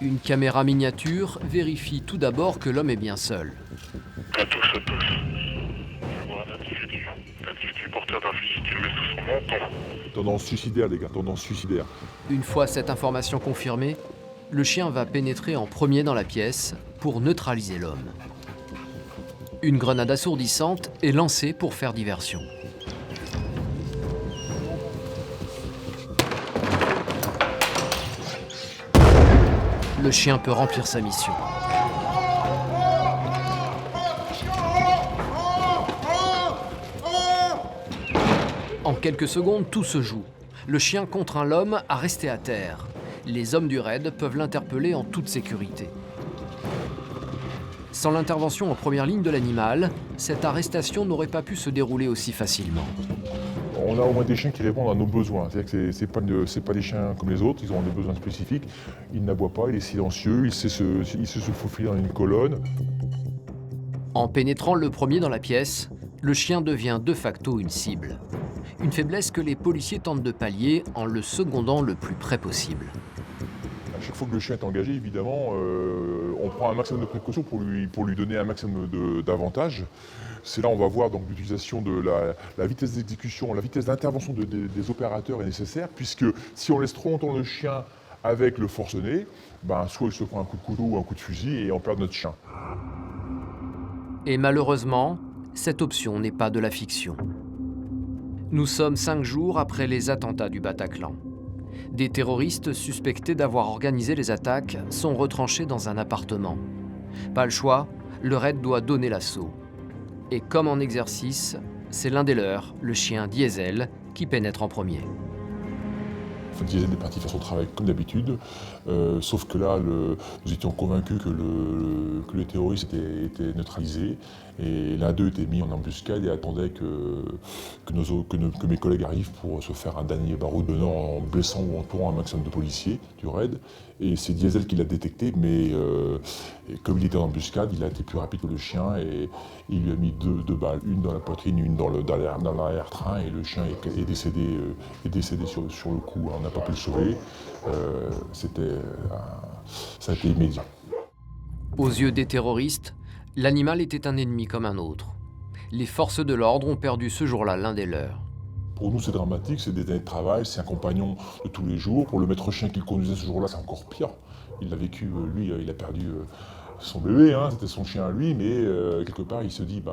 Une caméra miniature vérifie tout d'abord que l'homme est bien seul. Ça touche. Je vois un individu porteur d'un fusil qui le met sous son menton. Tendance suicidaire, les gars, tendance suicidaire. Une fois cette information confirmée, le chien va pénétrer en premier dans la pièce pour neutraliser l'homme. Une grenade assourdissante est lancée pour faire diversion. Le chien peut remplir sa mission. En quelques secondes, tout se joue. Le chien contraint l'homme à rester à terre. Les hommes du RAID peuvent l'interpeller en toute sécurité. Sans l'intervention en première ligne de l'animal, cette arrestation n'aurait pas pu se dérouler aussi facilement. On a au moins des chiens qui répondent à nos besoins. C'est-à-dire que c'est pas des chiens comme les autres, ils ont des besoins spécifiques. Il n'aboie pas, il est silencieux, il sait se faufiler dans une colonne. En pénétrant le premier dans la pièce, le chien devient de facto une cible. Une faiblesse que les policiers tentent de pallier en le secondant le plus près possible. À chaque fois que le chien est engagé, évidemment, on prend un maximum de précautions pour lui donner un maximum d'avantages. C'est là on va voir donc l'utilisation de la vitesse d'exécution, la vitesse d'intervention des opérateurs est nécessaire, puisque si on laisse trop longtemps le chien avec le forcené, soit il se prend un coup de couteau ou un coup de fusil et on perd notre chien. Et malheureusement, cette option n'est pas de la fiction. Nous sommes 5 jours après les attentats du Bataclan. Des terroristes suspectés d'avoir organisé les attaques sont retranchés dans un appartement. Pas le choix, le RAID doit donner l'assaut. Et comme en exercice, c'est l'un des leurs, le chien Diesel, qui pénètre en premier. Diesel est parti faire son travail comme d'habitude, sauf que là, nous étions convaincus que les terroristes étaient neutralisés, et l'un d'eux était mis en embuscade et attendait que mes collègues arrivent pour se faire un dernier baroud en blessant ou en tuant un maximum de policiers du RAID. Et c'est Diesel qui l'a détecté, mais comme il était en embuscade, il a été plus rapide que le chien et il lui a mis deux balles, une dans la poitrine, une dans l'arrière-train, et le chien est décédé sur le coup. On n'a pas pu le sauver. Ça a été immédiat. Aux yeux des terroristes, l'animal était un ennemi comme un autre. Les forces de l'ordre ont perdu ce jour-là l'un des leurs. Pour nous, c'est dramatique, c'est des années de travail, c'est un compagnon de tous les jours. Pour le maître chien qui le conduisait ce jour-là, c'est encore pire. Il l'a vécu, lui, il a perdu son bébé, hein, c'était son chien à lui, mais quelque part, il se dit,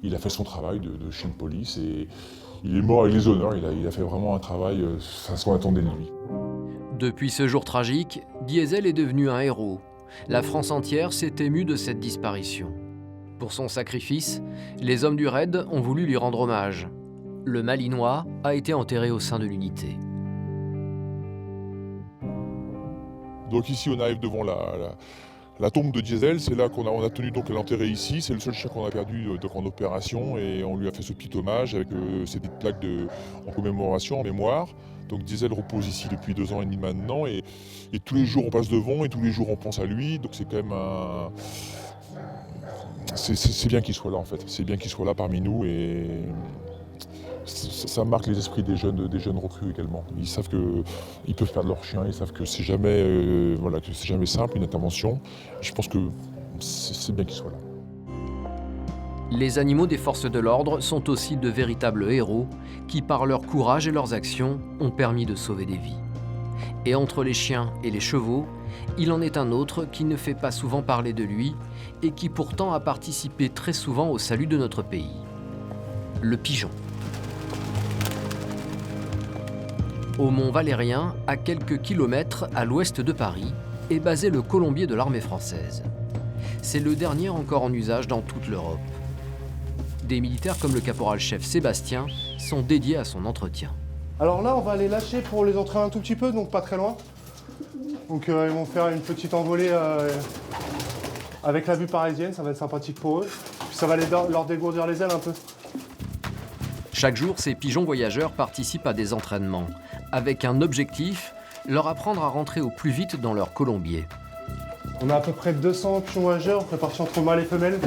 il a fait son travail de chien de police et il est mort avec les honneurs. Il a fait vraiment un travail, c'est ce qu'on attendait de lui. Depuis ce jour tragique, Diesel est devenu un héros. La France entière s'est émue de cette disparition. Pour son sacrifice, les hommes du raid ont voulu lui rendre hommage. Le Malinois a été enterré au sein de l'unité. Donc ici, on arrive devant la tombe de Diesel. C'est là qu'on a tenu donc l'enterrer ici. C'est le seul chien qu'on a perdu donc en opération et on lui a fait ce petit hommage avec ces petites plaques en commémoration, en mémoire. Donc Diesel repose ici depuis 2 ans et demi maintenant et tous les jours on passe devant et tous les jours on pense à lui. Donc c'est quand même c'est bien qu'il soit là en fait. C'est bien qu'il soit là parmi nous et ça marque les esprits des jeunes recrues également. Ils savent qu'ils peuvent perdre leur chien, ils savent que c'est jamais, que c'est jamais simple une intervention. Je pense que c'est bien qu'ils soient là. Les animaux des forces de l'ordre sont aussi de véritables héros qui, par leur courage et leurs actions, ont permis de sauver des vies. Et entre les chiens et les chevaux, il en est un autre qui ne fait pas souvent parler de lui et qui pourtant a participé très souvent au salut de notre pays. Le pigeon. Au Mont Valérien, à quelques kilomètres à l'ouest de Paris, est basé le colombier de l'armée française. C'est le dernier encore en usage dans toute l'Europe. Des militaires comme le caporal-chef Sébastien sont dédiés à son entretien. Alors là, on va les lâcher pour les entraîner un tout petit peu, donc pas très loin. Donc ils vont faire une petite envolée avec la vue parisienne, ça va être sympathique pour eux. Puis ça va leur dégourdir les ailes un peu. Chaque jour, ces pigeons voyageurs participent à des entraînements, avec un objectif, leur apprendre à rentrer au plus vite dans leur colombier. On a à peu près 200 pigeons voyageurs répartis entre mâles et femelles.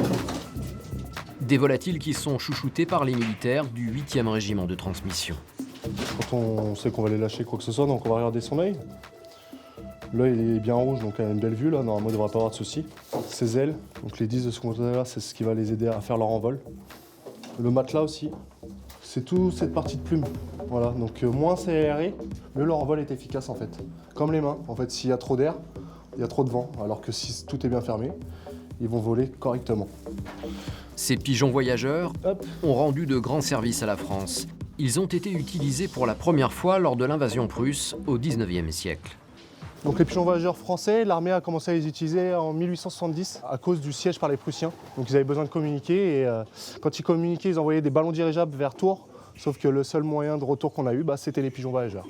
Des volatiles qui sont chouchoutés par les militaires du 8e régiment de transmission. Quand on sait qu'on va les lâcher quoi que ce soit, donc on va regarder son œil. L'œil il est bien rouge, donc il a une belle vue, là, normalement il ne devrait pas avoir de soucis. Ses ailes, donc les 10 de ce côté-là, c'est ce qui va les aider à faire leur envol. Le matelas aussi, c'est toute cette partie de plume. Voilà, donc moins c'est aéré, mieux leur envol est efficace en fait. Comme les mains, en fait, s'il y a trop d'air, il y a trop de vent, alors que si tout est bien fermé, ils vont voler correctement. Ces pigeons voyageurs ont rendu de grands services à la France. Ils ont été utilisés pour la première fois lors de l'invasion prusse au 19e siècle. Donc les pigeons voyageurs français, l'armée a commencé à les utiliser en 1870 à cause du siège par les Prussiens. Donc ils avaient besoin de communiquer et quand ils communiquaient, ils envoyaient des ballons dirigeables vers Tours. Sauf que le seul moyen de retour qu'on a eu, c'était les pigeons voyageurs.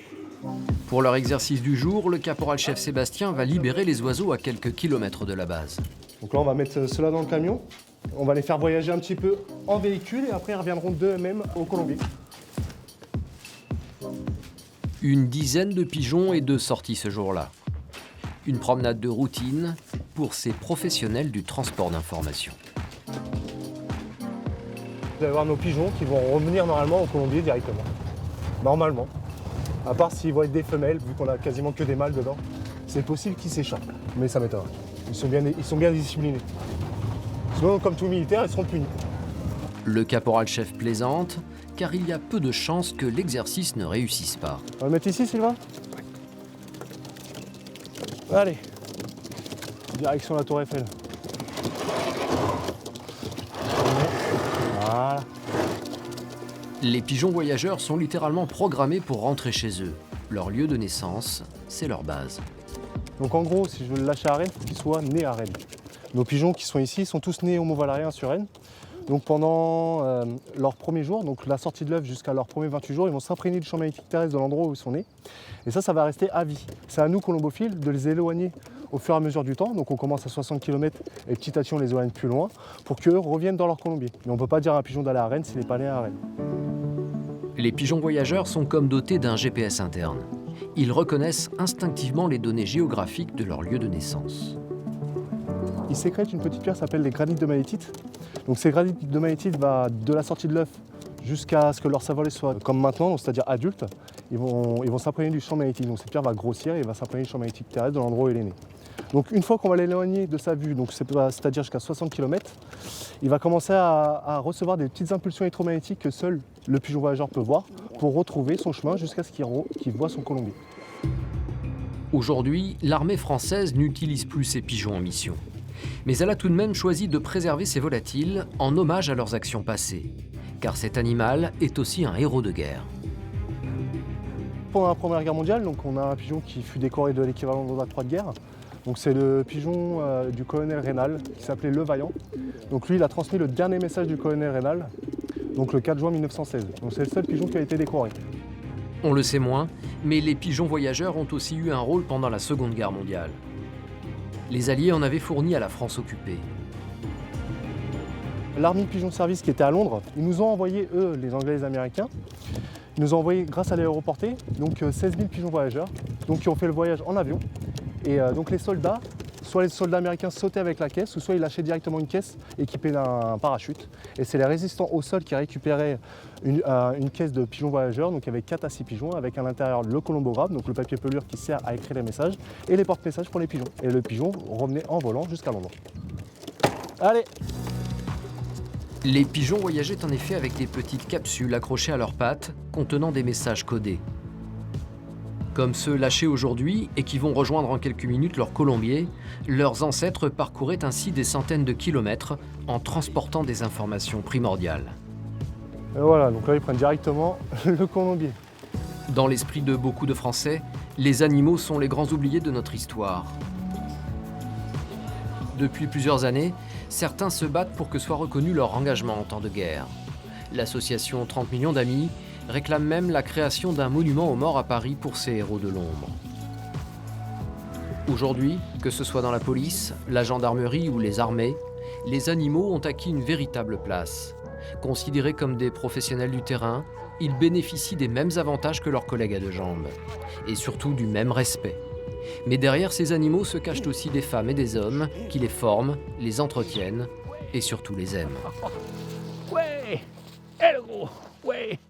Pour leur exercice du jour, le caporal-chef Sébastien va libérer les oiseaux à quelques kilomètres de la base. Donc là, on va mettre ceux-là dans le camion. On va les faire voyager un petit peu en véhicule et après, ils reviendront d'eux-mêmes au colombier. Une dizaine de pigeons et 2 sorties ce jour-là. Une promenade de routine pour ces professionnels du transport d'information. Vous allez voir nos pigeons qui vont revenir normalement au colombier directement. Normalement. À part s'ils vont être des femelles, vu qu'on a quasiment que des mâles dedans. C'est possible qu'ils s'échappent, mais ça m'étonne. Ils sont bien disciplinés. Sinon, comme tout militaire, ils seront punis. Le caporal-chef plaisante, car il y a peu de chances que l'exercice ne réussisse pas. On va le mettre ici, Sylvain ? Allez, direction la Tour Eiffel. Voilà. Les pigeons voyageurs sont littéralement programmés pour rentrer chez eux. Leur lieu de naissance, c'est leur base. Donc en gros, si je veux le lâcher à Rennes, il faut qu'il soit né à Rennes. Nos pigeons qui sont ici sont tous nés au Mont Valérien sur Rennes. Donc pendant leur premier jour, donc la sortie de l'œuf jusqu'à leurs premiers 28 jours, ils vont s'imprégner du champ magnétique terrestre de l'endroit où ils sont nés. Et ça va rester à vie. C'est à nous, colombophiles, de les éloigner au fur et à mesure du temps. Donc on commence à 60 km et petit à petit on les éloigne plus loin pour qu'eux reviennent dans leur colombier. Mais on ne peut pas dire à un pigeon d'aller à Rennes s'il n'est pas né à Rennes. Les pigeons voyageurs sont comme dotés d'un GPS interne. Ils reconnaissent instinctivement les données géographiques de leur lieu de naissance. Ils sécrètent une petite pierre qui s'appelle les granites de magnétite. Donc ces granites de magnétite va de la sortie de l'œuf jusqu'à ce que leur cervelet soit comme maintenant, c'est-à-dire adulte. Ils vont s'imprégner du champ magnétique. Donc cette pierre va grossir et va s'imprégner du champ magnétique terrestre de l'endroit où elle est née. Donc une fois qu'on va l'éloigner de sa vue, donc c'est-à-dire jusqu'à 60 km, il va commencer à recevoir des petites impulsions électromagnétiques que seul le pigeon voyageur peut voir pour retrouver son chemin jusqu'à ce qu'il voit son colombier. Aujourd'hui, l'armée française n'utilise plus ces pigeons en mission. Mais elle a tout de même choisi de préserver ces volatiles en hommage à leurs actions passées. Car cet animal est aussi un héros de guerre. Pendant la Première Guerre mondiale, donc on a un pigeon qui fut décoré de l'équivalent de la Croix de guerre. Donc c'est le pigeon du colonel Raynal qui s'appelait Le Vaillant. Donc lui, il a transmis le dernier message du colonel Raynal, donc le 4 juin 1916. Donc c'est le seul pigeon qui a été décoré. On le sait moins, mais les pigeons voyageurs ont aussi eu un rôle pendant la Seconde Guerre mondiale. Les Alliés en avaient fourni à la France occupée. L'Army Pigeon Service qui était à Londres, ils nous ont envoyé, eux, les Anglais et les Américains, ils nous ont envoyé, grâce à l'aéroportée, donc 16 000 pigeons voyageurs, donc qui ont fait le voyage en avion. Et donc les soldats, soit les soldats américains sautaient avec la caisse, ou soit ils lâchaient directement une caisse équipée d'un parachute. Et c'est les résistants au sol qui récupéraient une caisse de pigeons voyageurs, donc avec 4 à 6 pigeons, avec à l'intérieur le colombographe, donc le papier pelure qui sert à écrire les messages, et les porte-messages pour les pigeons. Et le pigeon revenait en volant jusqu'à Londres. Allez! Les pigeons voyageaient en effet avec des petites capsules accrochées à leurs pattes contenant des messages codés. Comme ceux lâchés aujourd'hui et qui vont rejoindre en quelques minutes leur colombier, leurs ancêtres parcouraient ainsi des centaines de kilomètres en transportant des informations primordiales. Et voilà, donc là ils prennent directement le colombier. Dans l'esprit de beaucoup de Français, les animaux sont les grands oubliés de notre histoire. Depuis plusieurs années, certains se battent pour que soit reconnu leur engagement en temps de guerre. L'association 30 millions d'amis réclame même la création d'un monument aux morts à Paris pour ces héros de l'ombre. Aujourd'hui, que ce soit dans la police, la gendarmerie ou les armées, les animaux ont acquis une véritable place. Considérés comme des professionnels du terrain, ils bénéficient des mêmes avantages que leurs collègues à deux jambes, et surtout du même respect. Mais derrière ces animaux se cachent aussi des femmes et des hommes qui les forment, les entretiennent et surtout les aiment. Ouais, le gros, ouais.